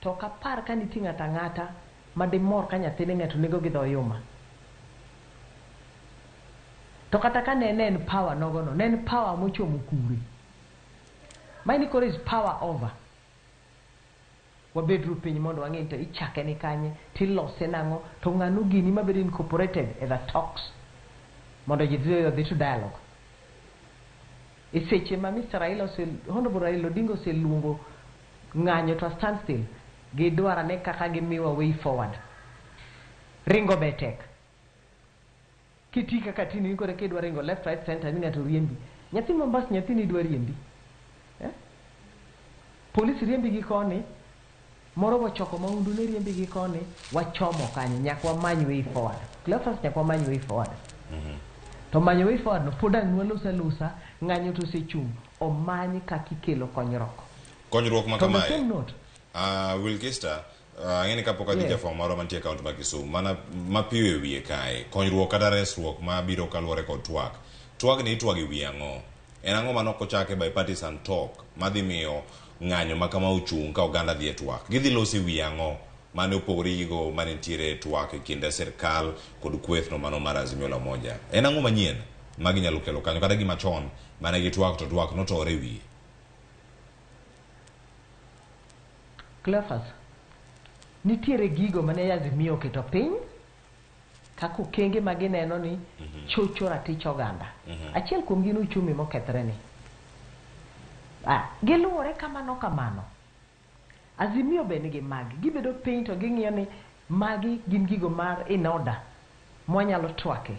to kapar ka niti ng'ata ng'ata madimor ka nyathine ng'ato nego gi dho yuma. To kata ka ne en power nogono, ne en power mochomo kure. Mine kore is power over. Wabedru piny mondo wang'e to ichake ni kanye, tilose nang'o, to ng'ano gini mabedo incorporated as a talks. Mondo jidhi to dialogue. Seche ma Mr. Honorable Raila Odinga oseluongo ng'anyo to a standstill, gidwara ne kaka gimiwa way forward. Ringo betek. Kiti kaka tini kore kidwa ringo left right center ni ng'ato riembi. Nyathi Mombasa nyathi ni dwa riembi. Polisi riembi gi koni, moro wachoko maundu ne riembi gi koni, wachomo kanye, nyaka wamany way forward. Cleophas nyaka wamany way forward. To manyo way forward no poda nwalusa lusa, ng'anyo to sechung, omany kaki kelo konyruok. Konyruok makamae. Wilkister, ng'eni kapok adhi jafwambo moro mantie kaunti ma Kisumu, mana mapiyo e wiye kae, konyruok kata resruok ma biro kaluwore kod TWAK. TWAK ni itwag e wiye ang'o? En ang'o manok ochake bipartisan talk madhi miyo ng'anyo ma kama ochung' ka oganda dhi e twak. Gidhi losi wi ang'o mane opogore gigo mane nitiere twak e kinde sirkal kod kwethno mano mar Azimio la Umoja. En ang'o manyien ma ginyalo kelo kanyo kata gima chon mane gitwak to twak notore wiye? Cleophas, nitiere gigo mane Azimio oketo piny kaka okenge ma gineno ni chocho ratich oganda. Achiel kuom gin uchumi mokethre ni. Giluwore kamano. Azimio be nigi magi. Gibedo piny to ging'iyo ni magi gin gigo mar in order mwanyalo twake.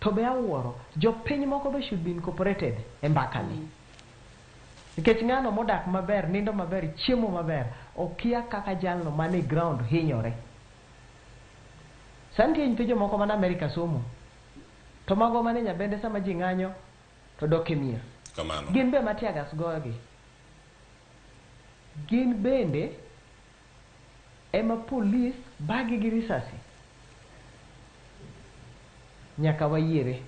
To be awuoro, jopiny moko be should be incorporated e mbakani. Nikech ng'ano modak maber, nindo maber, chiemo maber, okia kaka jalno mane ground hinyore. Santie nyithijo moko man Amerika somo. To mago mane nyabende sama ji ng'anyo to dok e mier. Kamano. Gin be matiagas goyogi. Gin bende ema polis bagi gi risasi. Nyaka wayiere.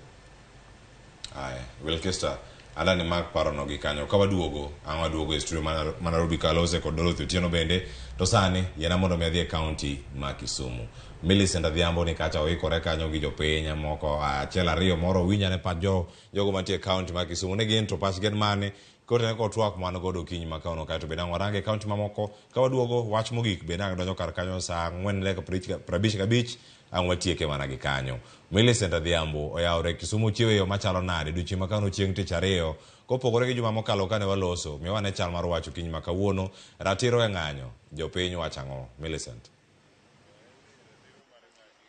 Wilkister, alani mak parono gi kanyo. Ka waduogo e studio ma Nairobi kalose kod Dorothy Otieno bende, to sani yena mondo medhi e county ma Kisumu. Millicent Adhiambo ni kacha oikore kanyo gi jopiny moko achiel ariyo moro winyane pa jogo mantie county ma Kisumu ne gin to pach gen mane kotene ko twak man godo kinyi ma kaono kae to bende warange county mamoko. Ka waduogo wach mogik bende donjo kar kanyo saa 4:55 ang' watieke mana gi kanyo. Millicent Adhiambo oyawre Kisumu chiewe yo machalo nade duchi ma kaono chieng' tich ariyo kopogore gi juma mokalo kane waloso miwane chal mar wacho kinyi ma kawuono ratiro e ng'anyo jopiny wachang'o. Millicent.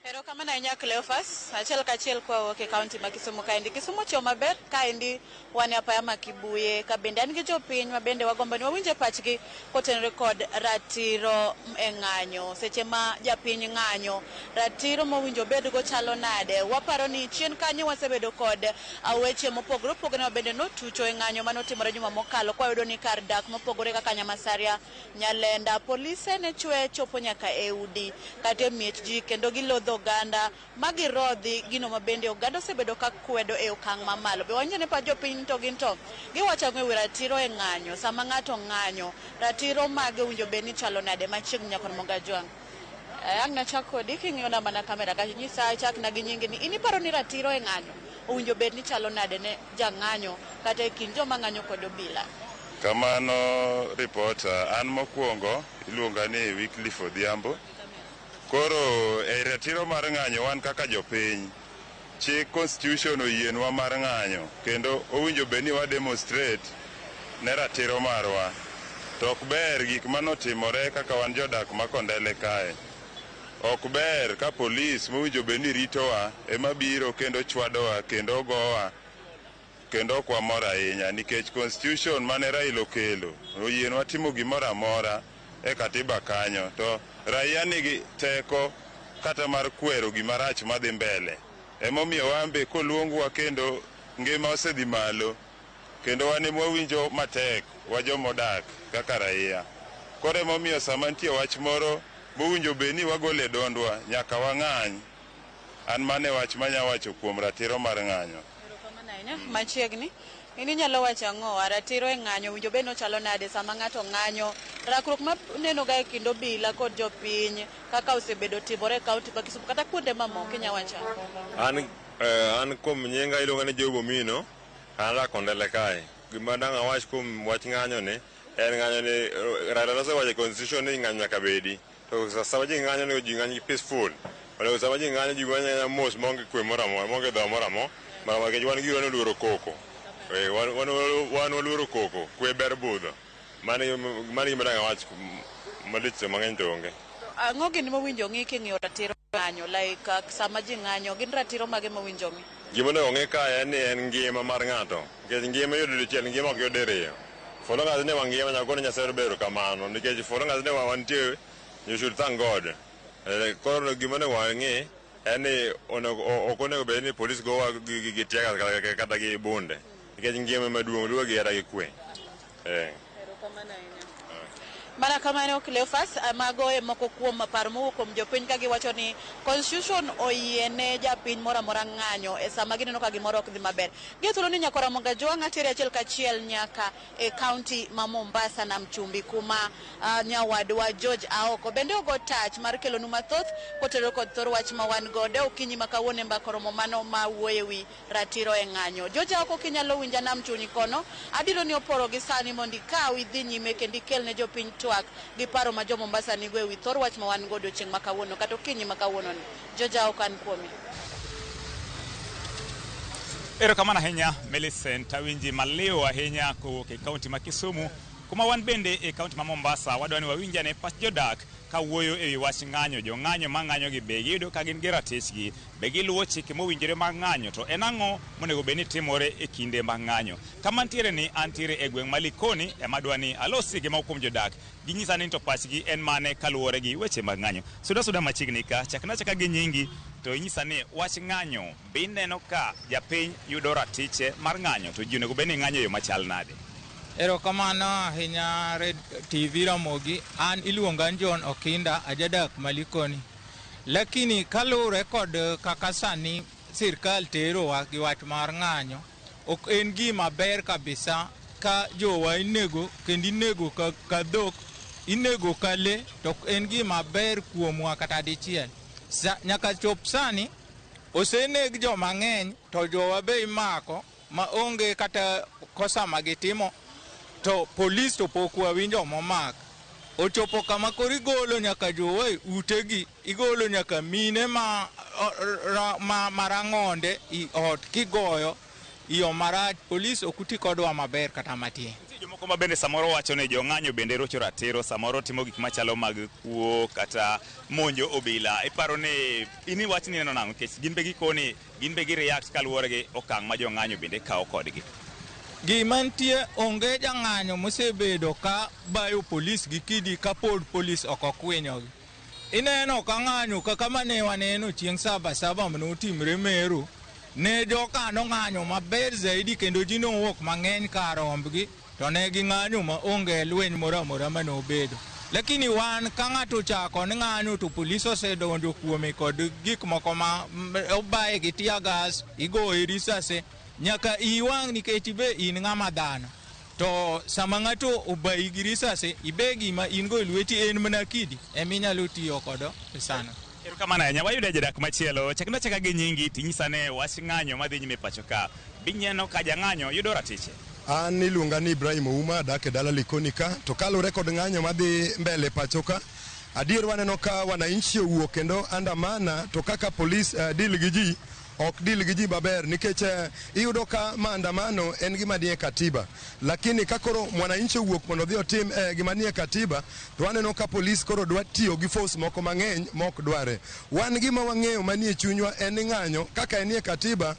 Pero kama na inya Cleophas, achiel kachiel kwa woke county ma Kisumu kaendi. Kisumu chio maber kaendi wane apaya makibuye ka bende an gi jopiny ma bende wagomba ni wawinje pachgi kotenore kod ratiro e ng'anyo. Seche ma japiny ng'anyo, ratiro mowinjo bedgo chalo nade. Waparo ni chien kanyo wasebedo kod weche mopogore opogore ma bende notucho e ng'anyo manotimore juma mokalo kwa yudo ni kar dak mopogore kaka Nyamasaria, Nyalenda, polise ne chwe chopo nyaka e udi kata e miech ji kendo gilodho oganda magirodhi gino mabende oganda osebedo ka kwedo e okang' mamalo. Be wanyane pa jopiny to gin to giwacho ng'e ratiro e ng'anyo. Sama ng'ato ng'anyo, ratiro mage winjo be ni chalo nade machiegni nyakon monga jwang'. Ang' nachak kodi king'iyo namba na kamera ka nyisa chak na gi nyingi ni iniparo ni ratiro e ng'anyo owinjo bed ni chalo nade ne jang'anyo kata e kind joma ng'anyo kod obila. Kamano reporter an mokwongo iluonga ni Wilkister Odhiambo. Koro e ratiro mar ng'anyo wan kaka jopiny chik constitution oyienwa mar ng'anyo kendo owinjo bed ni wa demonstrate ne ratiro marwa. To ok ber gik manotimore kaka wan jodak ma Kondele kae. Ok ber ka polis mowinjo bed ni ritowa ema biro kendo chwadowa kendo gowa kendo kwa mor ahinya nikech constitution mane Raila okelo oyienwa timo gimoro amora e katiba kanyo. To raia nigi teko kata mar kwero gima rach madhi mbele. Emomiyo wambe koluongwa kendo ngima osedhi malo kendo wane mwawinjo matek wa jomodak kaka raia. Koro emomiyo sama nitie wach moro mowinjo bed ni wagole dondwa nyaka wang'any. An mane wach manya wacho kuom ratiro mar ng'anyo. Machiegni ini nyalo wacho ang'o ratiro e ng'anyo winjo bed no chalo nade sama ng'ato ng'anyo rakruok ma neno ga e kind obila kod jopiny kaka osebedo timore kaunti ma Kisumu kata kuonde mamoko inya wacho an kuom nyinga iluonga ni Jobo Mino an la Kondele kae. Gima dang' awach kuom wach ng'anyo ni en ng'anyo ni Raila nosewacho constitution ni ng'anyo nyaka bedi. To sama ji ng'anyo ni ji ng'anyo peaceful. Wala sama ji ng'anyo ji ng'anyo mos monge kwe moro amora monge dho moro amora ma ke wan giro ne luoro koko. Wan oluoro koko kwe ber budho. Mane gima dang' awach malich mang'eny to onge. Ang'o gin mowinjo ng'i king'iyo ratiro ng'anyo like sama ji ng'anyo gin ratiro mage mowinjo ng'i? Gima ne ong'e ka en ni en ngima mar ng'ato. Nikech ngima yudo dichiel ngima ok yudo diriyo. Folo ng'ato ne wangima nyaka ne Nyasaye bero kamano nikech folo ng'ato ne wantie you should thank God. Koro gima ne wang'e en ni ok onego bed ni polis gowa gi tiaga kata gi bunde nikech ngima maduong' luwo gi hera gi kwe. Mana kamano Cleophas mago e moko kuom paro mowuok kuom jopiny ka giwacho ni constitution oyiene japiny moro amora ng'anyo e sama gineno ka gimoro ok dhi maber. Githuolo ni nyaka Ramogi Jwang'a tere achiel kachiel nyaka e kaunti ma Mombasa nam chumbi kuma nyawadwa George Aoko bende ogo tach mar kelo nu mathoth kotero kod thor wach ma wan godo okinyi ma kawuono mbaka romo mano ma wuoye wi ratiro e ng'anyo. George Aoko kinyalo winja nam chunyi kono adiro ni oporo gi sani mondi ka idhi nyime kendo ikel ne jopiny TWAK gi paro ma jo Mombasa nigo e wi thor wach ma wan godo chieng' ma kawuono kata okinyi ma kawuono ni. George Aoko an kuomi. Erokamano ahinya Millicent, awinji maliw ahinya kowuok e kaunti ma Kisumu kuma wan bende e kaunti ma Mombasa wadwani wawinjane pach jodak ka wuoyo e wi wach ng'anyo. Jo ng'anyo ma ng'anyo gi be giyudo ka gin gi ratichgi, be giluwo chike mowinjore mag ng'anyo, to en ang'o monego bed ni timore e kinde mag ng'anyo. Kama ntiere ni antiere e gweng' ma Likoni ema dwani alosi gi moko kuom jodak ginyisa ni to pachgi en mane kaluwore gi weche mag ng'anyo. Suda machiegni ka chakna chaka gi nyingi to inyisa ni wach ng'anyo be ineno ka japiny yudo ratiche mar ng'anyo, to ji onego bed ni ng'anyo yo machal nade? Erokamano ahinya Red TV Ramogi. An iluonga John Okinda, ajadak Malikoni. Lakini kalure kod kaka sani sirkal terowa gi wach mar ng'anyo, ok en gima ber kabisa ka jowa inego kendo inego ka dhok, inego ka le, to ok en gima ber kuomwa kata dichiel. Nyaka chop sani oseneg joma ng'eny to jowa be imako ma onge kata kosa magitimo, to polis to pok wawinjo momak. Ochopo kama koro igolo nyaka jowa e utegi, igolo nyaka mine marang'onde i ot kigoyo iyo marach. Polis ok uti kodwa maber kata matin. Jomoko ma bende samoro wacho ni jo ng'anyo bende rocho ratiro, samoro timo gik machalo mag kuo kata monjo obila. Iparo ni ini wach ni neno nang'o nikech gin be gikoni, gin be gi-react kaluwore gi okang' ma jo ng'anyo bende kawo kodgi? Gima nitie, onge jang'anyo mosebedo ka bayo polis gi kidi ka pod polis ok okwinyogi. Ineno ka ng'anyo kaka mane waneno chieng' Sabasaba manotimre Meru, ne jokano ng'anyo maber zaidi kendo ji nowuok mang'eny ka rombgi, to ne gi ng'anyo ma onge lweny moro amora manobedo. Lakini wan ka ng'ato chako ni ng'anyo to polis osedonjo kuome kod gik moko ma obaye gi tear gas, igoye risase, nyaka iwang' nikech ibe in ng'ama dhano. To sama ng'ato obayi gi risase, ibe gima in go lweti en mana kidi eminyalo tiyo kodo sana. Erokamano ahinya. Wayudo jadak machielo, chakna chaka gi nyingi tinyisa ne wach ng'anyo madhi nyime pacho ka. Binyeno ka jang'anyo yudo ratiche. An iluonga ni Ibrahim Ouma, adak e dala Likoni ka, to kalure kod ng'anyo madhi mbele pacho ka, adier waneno ka wananchi owuok kendo andamana, to kaka polis deal gi ji ok deal gi ji maber, nikech iyudo ka maandamano en gima nie katiba, lakini kakoro mwananchi owuok mondo dhi otim gima nie katiba, to waneno ka polis koro dwa tiyo gi force moko mang'eny mok dware. Wan gima wang'eyo manie chunywa en ni ng'anyo kaka enie katiba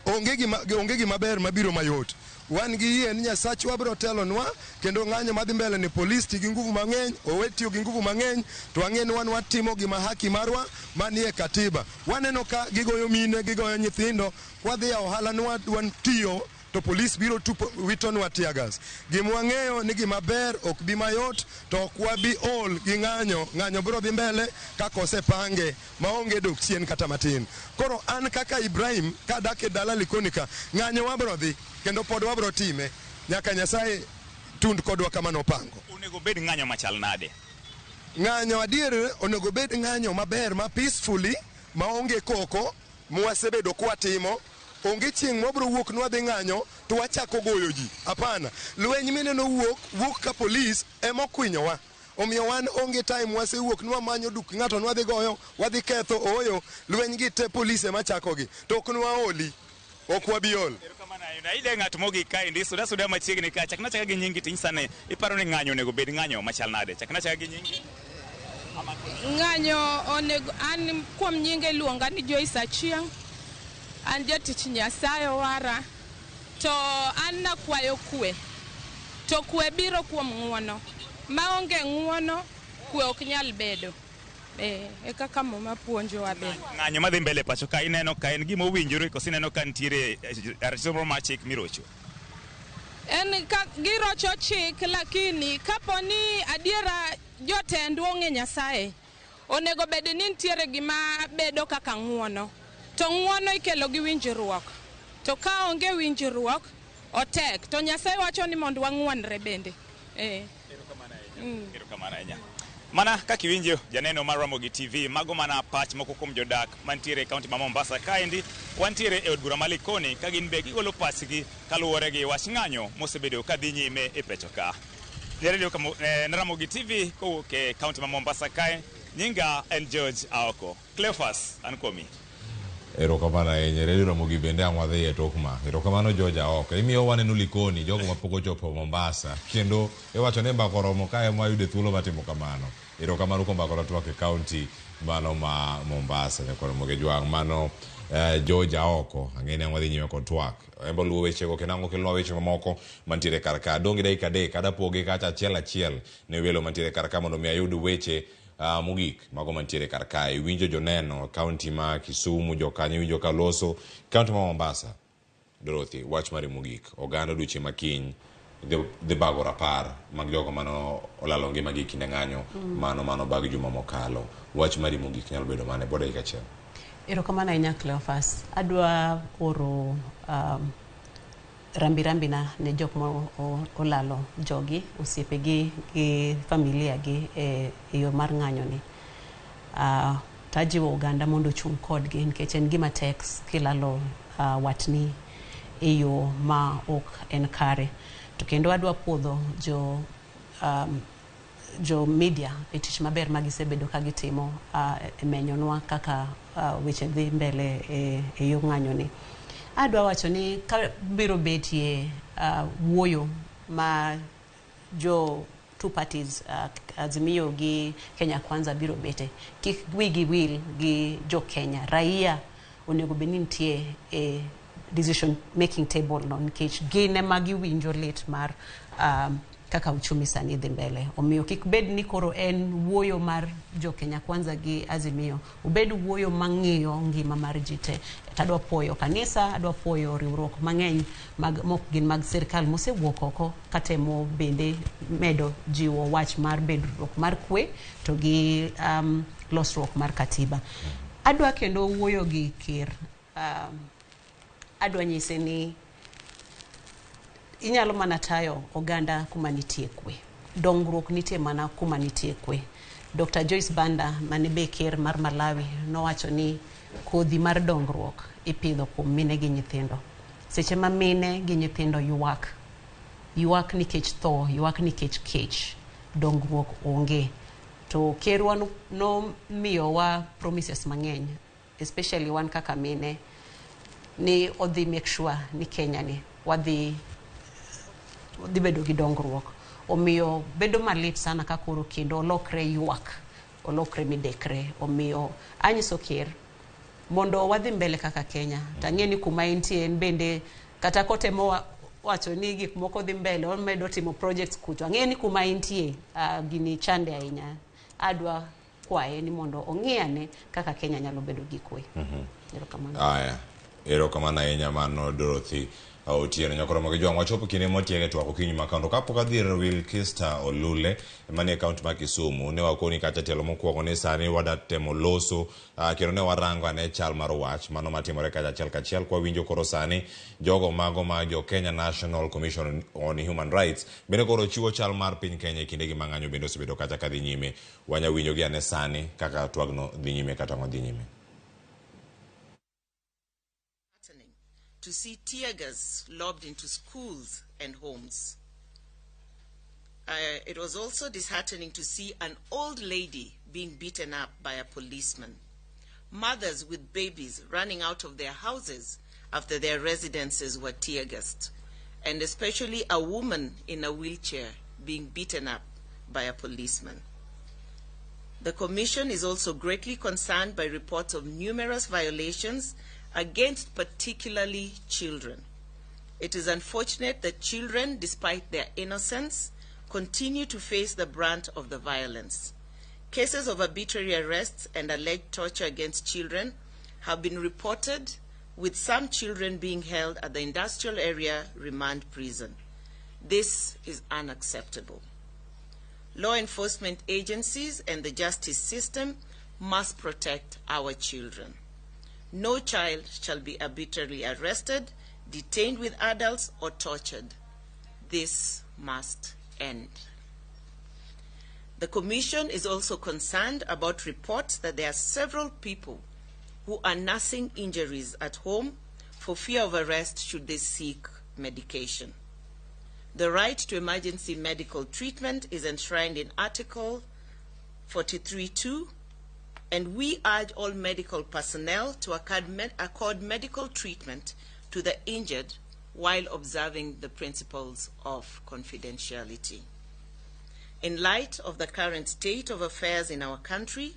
onge gima ber mabiro mayot. Wan gi yie ni Nyasachwa biro telonwa, kendo ng'anyo madhi mbele ni polis ti gi nguvu mang'eny, owe tiyo gi nguvu mang'eny, to ang'e ni wan watimo gima haki marwa manie katiba. Waneno ka gigoyo mine, gigoyo nyithindo, wadhi ya ohala ni wan tiyo, to polis biro witonwa tear gas. Gima wang'eyo ni gima ber ok bi mayot, to ok wabi ol gi ng'anyo biro dhi mbele kaka osepange maonge dok chien kata matin. Koro an kaka Ibrahim kadak e dala Likoni ka, ng'anyo wabiro dhi kendo pod wabiro time nyaka Nyasaye tund kodwa kama nopango. Onego bed ng'anyo machal nade? Ng'anyo adier onego bed ng'anyo maber, ma peacefully, maonge koko mwasebedo kwatimo. Onge chieng' mobro wuok nwa dhi ng'anyo to wachako goyo ji. Hapana, lweny mineno wuok ka polis emokwinyowa. Omiyo wan onge time wasewuok nwa manyo duk ng'ato nwa dhi goyo, wadhi ketho, oyo lweny gi te polis ema chakogi, to ok nwa oli, ok wabiol. Na ile ng'at mogik ka indi suda machiegni ka, chakna chaka gi nyingi tinyisa ne iparo ni ng'anyo onego bed ng'anyo machal nade? Chakna chaka gi nyingi. Ng'anyo onego, an kuom nyinge luonga ni Joyce Achieng', an jatich Nyasaye wara, to an nakwayo kwe, to kwe biro kuom ng'uono, maonge ng'uono kwe ok nyal bedo. E kaka mama puonjo wabe. Ng'anyo madhi mbele pacho ka ineno ka en gima owinjore koso ineno ka nitiere ratiro mar chik mirocho? En ka girocho chik lakini kaponi adiera jotend wonge Nyasaye onego bed ni ntiere gima bedo kaka ng'uono. To ng'uono ikelo gi winjruok. To ka onge winjruok otek to Nyasaye wacho ni mondo wang'uonre bende. Erokamano ahinya. Mana kaka iwinjo janeno mar Ramogi TV mago mana pach moko kuom jodak mantiere e kaunti ma Mombasa kaendi wantiere e od bura malikoni ka gin be gigolo pachgi kaluwore gi wach ng'anyo mosebedo ka dhi nyime e pecho ka. Ne Ramogi TV kowuok e kaunti ma Mombasa kae, nyinga en George Aoko. Cleophas an komi. Erokamano ahinya. Radio Ramogi bende ang' wadhi e tok ma. Erokamano George Aoko. Imiyo waneno Likoni jogo mapok ochopo Mombasa kendo iwacho ni mbako romo kae mwayude thuolo matimo kamano. Erokamano kuom mbako TWAK e kaunti mano ma Mombasa nyakoro Ramogi Jwang' mano George Aoko ang'eni ang' wadhi nyime kod TWAK. Embo luwo wechego kendo ang' okelwa weche mamoko mantiere kar ka. Donge dakika adek kada poge kacha achiel ne welo mantiere kar ka mondo mi ayud weche mogik mago mantiere kar kae. Winjo joneno kaunti ma Kisumu, jokanyo winjo ka loso kaunti ma Mombasa. Dorothy, wach mari mogik oganda duche makiny dhi bago rapar mag jogo mano olalo ngimagi kinde ng'anyo mano bag juma mokalo. Wach mari mogik nyalo bedo mane boda dakika achiel. Erokamano ahinya Cleophas. Adwa oro rambi na ne jok ma olalo jogi, osiepegi gi familia gi e yo mar ng'anyo ni. Tajiwo oganda mondo chung kodgi nikech en gima tek kilalo watni e yo ma ok en kare. To kendo adwa puodho jo media e tich maber magisebedo ka gitimo e menyonwa kaka weche dhi mbele e yo ng'anyo ni. Adwa wacho ni ka biro betie wuoyo ma jo two parties Azimio gi Kenya Kwanza biro bete, kik wigi wil gi jo Kenya. Raia onego bedni nitie e decision making table no nikech gine magi winjo lit mar kaka uchumi sani dhi mbele. Omiyo kik bed ni koro en wuoyo mar jo Kenya Kwanza gi Azimio, ubed wuoyo mang'iyo ngima mar jite. Adwa puoyo kanisa, adwa puoyo riwruok mang'eny mok gin mag sirkal mosewuok oko katemo bende medo jiwo wach mar bedruok mar kwe to gi losruok mar katiba. Adwa kendo wuoyo gi Ker. Adwa nyise ni inyalo mana tayo oganda kuma nitie kwe. Dongruok nitie mana kuma nitie kwe. Dr. Joyce Banda mane be Ker mar Malawi nowacho ni kodhi mar dongruok ipidho kuom mine gi nyithindo. Seche ma mine gi nyithindo yuak nikech tho, yuak nikech kech, dongruok onge. To Kerwa no miyowa promises mang'eny, especially wan kaka mine, ni odhi make sure ni Kenya ni wadhi bedo gi dongruok. Omiyo bedo malit sana ka koro kendo olokre yuak, olokre midekre. Omiyo anyiso Ker mondo wadhi mbele kaka Kenya. Tang'e ni kuma intie en bende kata kotemo wacho ni gik moko dhi mbele, omedo timo projects kucho. Ang'e ni kuma intie gini chande ahinya. Adwa kwaye ni mondo ong'iyane kaka Kenya nyalo bedo gi kwe. Erokamano. Aya. Erokamano ahinya mano Dorothy Otieno nyakoro Ramogi Jwang' wachopo kinde motiege TWAK okinyi makando kapok adhi Wilkister Olule manie kaunti ma Kisumu. Ne wakoni kacha tielo mokwongo ni sani wadatemo loso kendo ne warango ane chal mar wach mano matimore kacha achiel kachiel kwa winjo koro sani jogo mago ma jo Kenya National Commission on Human Rights bende koro chiwo chal mar piny Kenya kinde gi mang'anyo bende osebedo kacha ka dhi nyime. Wanya winjo gi ane sani kaka TWAK no dhi nyime kata dhi nyime. To see tear gas lobbed into schools and homes. It was also disheartening to see an old lady being beaten up by a policeman. Mothers with babies running out of their houses after their residences were tear gassed. And especially a woman in a wheelchair being beaten up by a policeman. The Commission is also greatly concerned by reports of numerous violations against particularly children. It is unfortunate that children, despite their innocence, continue to face the brunt of the violence. Cases of arbitrary arrests and alleged torture against children have been reported, with some children being held at the industrial area remand prison. This is unacceptable. Law enforcement agencies and the justice system must protect our children. No child shall be arbitrarily arrested, detained with adults, or tortured. This must end. The Commission is also concerned about reports that there are several people who are nursing injuries at home for fear of arrest should they seek medication. The right to emergency medical treatment is enshrined in Article 43(2), and we urge all medical personnel to accord medical treatment to the injured while observing the principles of confidentiality. In light of the current state of affairs in our country,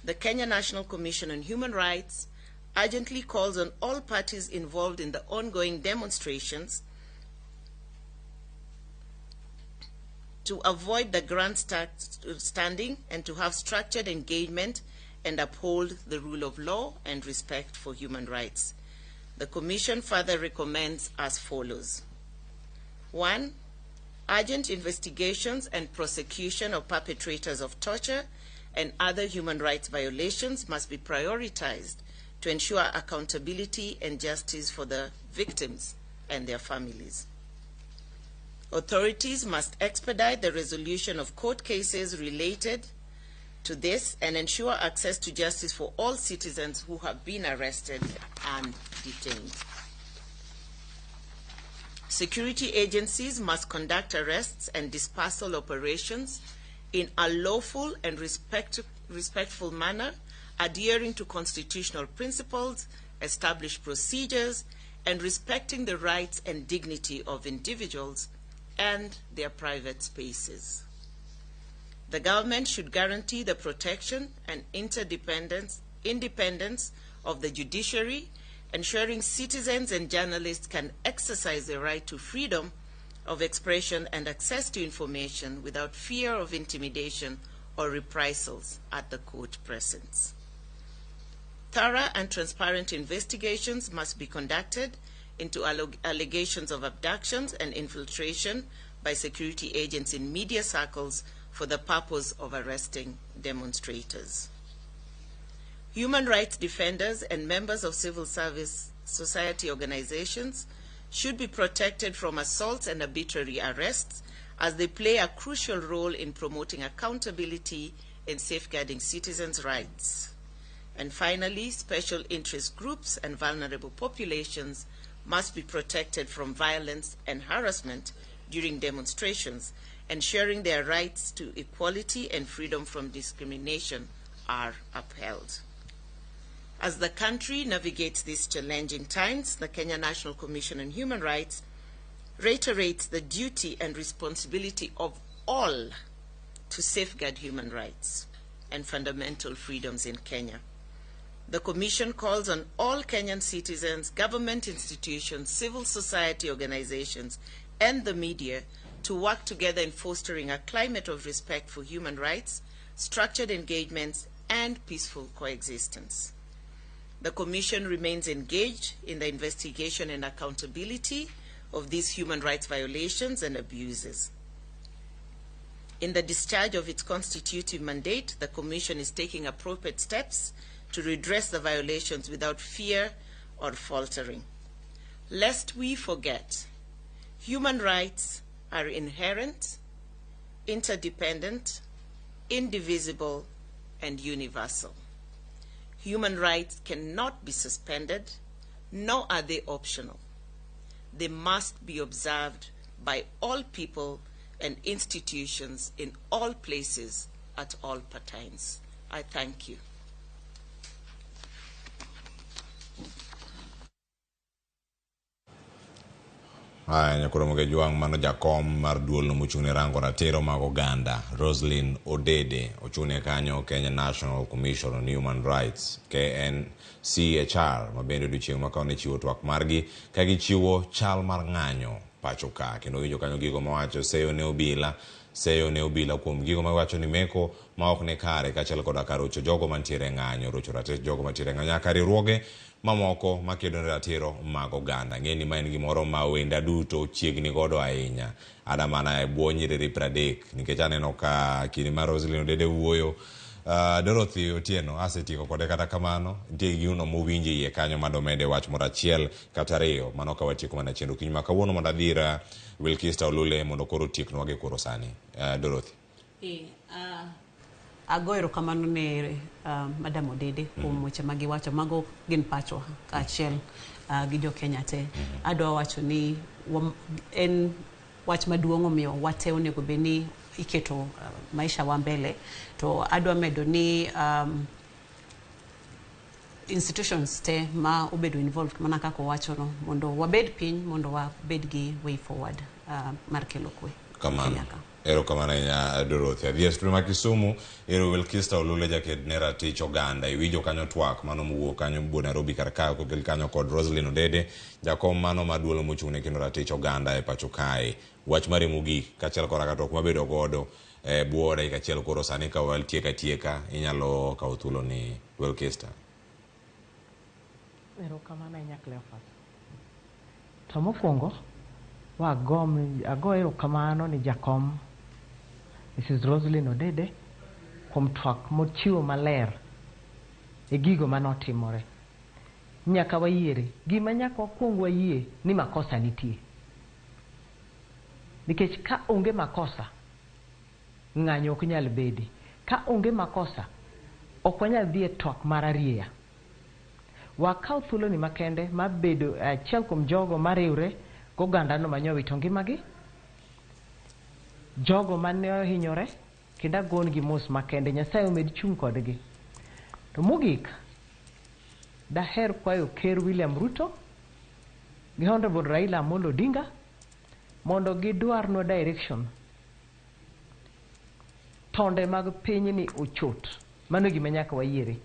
the Kenya National Commission on Human Rights urgently calls on all parties involved in the ongoing demonstrations to avoid the grandstanding and to have structured engagement and uphold the rule of law and respect for human rights. The Commission further recommends as follows. 1. Urgent investigations and prosecution of perpetrators of torture and other human rights violations must be prioritized to ensure accountability and justice for the victims and their families. Authorities must expedite the resolution of court cases related to this and ensure access to justice for all citizens who have been arrested and detained. Security agencies must conduct arrests and dispersal operations in a lawful and respectful manner, adhering to constitutional principles, established procedures, and respecting the rights and dignity of individuals and their private spaces. The government should guarantee the protection and independence of the judiciary, ensuring citizens and journalists can exercise their right to freedom of expression and access to information without fear of intimidation or reprisals at the court presence. Thorough and transparent investigations must be conducted into allegations of abductions and infiltration by security agents in media circles for the purpose of arresting demonstrators. Human rights defenders and members of civil service society organizations should be protected from assaults and arbitrary arrests, as they play a crucial role in promoting accountability and safeguarding citizens' rights. And finally, special interest groups and vulnerable populations must be protected from violence and harassment during demonstrations, ensuring their rights to equality and freedom from discrimination are upheld. As the country navigates these challenging times, the Kenya National Commission on Human Rights reiterates the duty and responsibility of all to safeguard human rights and fundamental freedoms in Kenya. The Commission calls on all Kenyan citizens, government institutions, civil society organizations, and the media to work together in fostering a climate of respect for human rights, structured engagements, and peaceful coexistence. The Commission remains engaged in the investigation and accountability of these human rights violations and abuses. In the discharge of its constitutive mandate, the Commission is taking appropriate steps to redress the violations without fear or faltering. Lest we forget, human rights are inherent, interdependent, indivisible, and universal. Human rights cannot be suspended, nor are they optional. They must be observed by all people and institutions in all places at all times. I thank you. Nyakoromoge juang mano jakom mar duol no muchune rango ratiro mag oganda Roslyn Odede ochune kanyo Kenya National Commission on Human Rights KNCHR mabende odiochieng' makaone chiwo twak margi ka gichiwo chal mar ng'anyo pacho ka kendo winjo kanyo gigo mawacho seyo ne obila seyo ne obila kuom gigo mawacho ni meko ma ok ne kare kaachiel koda ka rocho jogo mantiere ng'anyo, rocho ratiro jogo mantiere ng'anyo nyaka riwruoge mamoko makedo ne ratiro mag oganda. Ng'e ni ma en gimoro ma wenda duto chiegni godo ahinya, ada mana e bwo nyiriri 30 nikech aneno ka kinde mar Roslyn Odede wuoyo. Dorothy Otieno asetieko kode, kata kamano nitie gino mowinje iye kanyo madomede wach moro achiel kata ariyo mano ka watieko mana chenro kiny ma kawuono mondo adhira Wilkister Olule mondo koro tieknwa gi koro sani. Dorothy. Agoero kamano ne Madam Odede kuom weche ma giwacho, mago gin pacho kaachiel gi jo Kenya te. Adwa wacho ni en wach maduong' omiyo wate onego bed ni iketo maisha wa mbele, to adwa medo ni institutions te ma obedo involved mana kaka wacho no, mondo wabed piny, mondo wabed gi way forward mar kelo kwe. Kamano. Ero kamano ya Dorothy. Adhier sprima Kisumu, ero Wilkister Olule jaked ne ratich oganda. Iwijo kanyo TWAK, mano muwo kanyo mbuo Nairobi karkayo kokil kanyo kod Roslyn Odede, jakom mano maduolo mochung'ne kendo ratich oganda e pacho kae. Wach mare mogik, kachiel kora katok mabedo godo, buore kachiel koro sani ka wal tieka inyalo kawo thuolo ni Wilkister. Ero kamano Cleophas. To mokwongo ago erokamano ni jakom Mrs. Roslyn Odede kuom twak mochiwo maler e gigo manotimore. Nyaka wayiere gima nyaka wakwong wayie ni makosa nitie, nikech ka onge makosa ng'anyo ok nyal bedi. Ka onge makosa ok wanyal dhi e twak mar arieya. Wakaw thuolo ni makende mabedo achiel kuom jogo mariwre goganda no manyo wito ngimagi, jogo mane ohinyore kendo agon gi mos makende. Nyasaye omed chung kodgi. To mogik, daher kwayo Ker William Ruto gi Honorable Raila Amolo Odinga mondo gidwarnwa direction. Tonde mag piny ni ochot. Mano gima nyaka wayiere.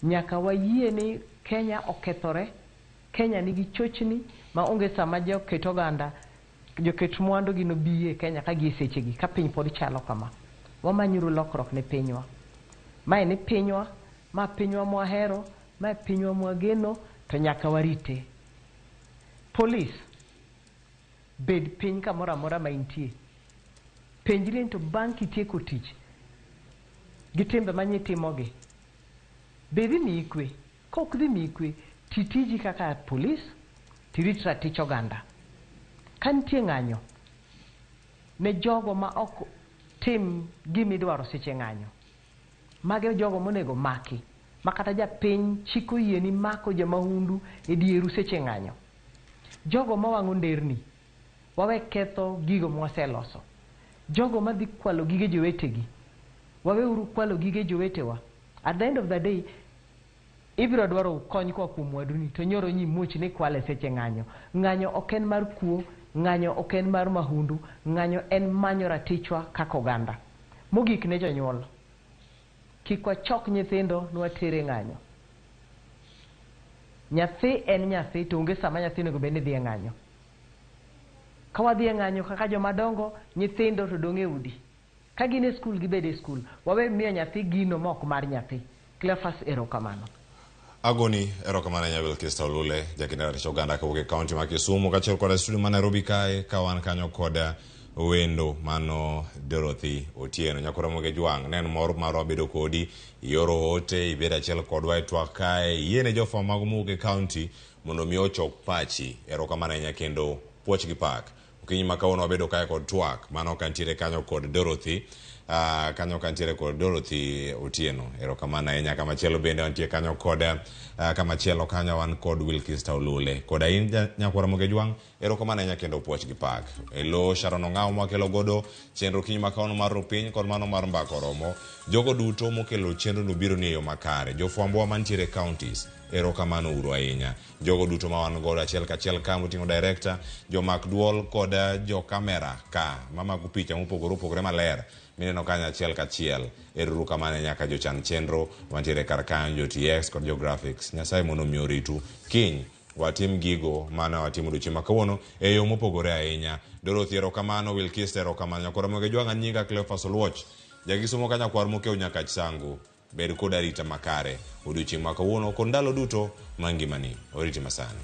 Nyaka wayie ni Kenya okethore. Kenya nigi chochni ma onge sama joket oganda, joket mwandu gino biye Kenya ka gi sechegi ka piny pod chalo kama. Wamanyuru lokrok ne pinywa. Mae ni pinywa, ma pinywa mwahero, ma pinywa mwageno, to nyaka warite. Police bed piny kamoro amora ma intie. Penjri to bang' kitieko tich gi timbe manyitimogi, bedi ni ikwe. Kok dhi mi ikwe, titiji kaka police, tirit ratich oganda. Ka nitie ng'anyo ne jogo ma ok tim gimidwaro seche ng'anyo, mage jogo monego maki, makata japiny chiko yie ni mako jamahundu e dieru seche ng'anyo. Jogo mawang'o nderni, wawe ketho gigo mwaseloso. Jogo madhi kwalo gige jowetegi, wawe uru kwalo gige jowetewa. At the end of the day, ibiro dwaro kony kwa kuom waduni, to nyoro nyi much ni kwale seche ng'anyo. Ng'anyo ok en mar kuo, ng'anyo ok en mar mahundu, ng'anyo en manyo ratichwa kaka oganda. Mogik ne jonyuol, kik wachok nyithindo nwatere ng'anyo. Nyathi en nyathi, to onge sama nyathi nego bed ni dhi e ng'anyo. Ka wadhi e ng'anyo kaka jomadongo, nyithindo to dong' e udi. Ka gin e skul gibed e skul. Wawe miyo nyathi gino mok mar nyathi. Cleophas, erokamano. Agoni erokamano nya Wilkister Olule jakenda ratich oganda kawuok e kaunti ma Kisumu kachiel kod studio ma Nairobi kae ka wan kanyo koda wendo mano Dorothy Otieno. Nyakoro moge jwang' nen mor mar wabedo kodi, yoro ote ibeda achiel kodwa e twak kae yiene jofwambo mag muke kaunti mondo mi ochok pachi. Erokamano nya kendo puoch gi pak. Okinyi ma kawuono wabedo kae kod twak mano kantiere kanyo kod Dorothy kanyo kantiere kod Dorothy Otieno. Erokamano ahinya. Kamachielo bende wantie kanyo kod kamachielo kanyo wan kod Wilkister Olule. Koda in nyakwara moge jwang', erokamano ahinya kendo puoch gi pak. Elo Sharon Ong'aw mwakelo godo chenro kiny makawuono mar Rupiny kod mano mar Mbako Romo. Jogo duto mokelo chenro no biro ni e yo makare. Jofwambo mantiere counties, erokamano uru ahinya. Jogo duto ma wan godo achiel kachiel ka moting'o director, jomak duol koda jo kamera ka mamago picha mopogore opogore maler mineno kanyo achiel kachiel. Erokamano nyaka jochan chenro mantiere kar kanyo, jo TX kod jo graphics. Nyasaye mondo mi oritu kiny watim gigo mana watimo odiochieng' ma kawuono e yo mopogore ahinya. Dorothy erokamano, Wilkister erokamano, nyakoro moge jwang'an nyinga Cleophas Oluoch, jagisomo ka nyakwar mokeo nyaka sangu. Bed kod arita makare odiochieng' ma kawuono kod ndalo duto mangimani. Oriti masani.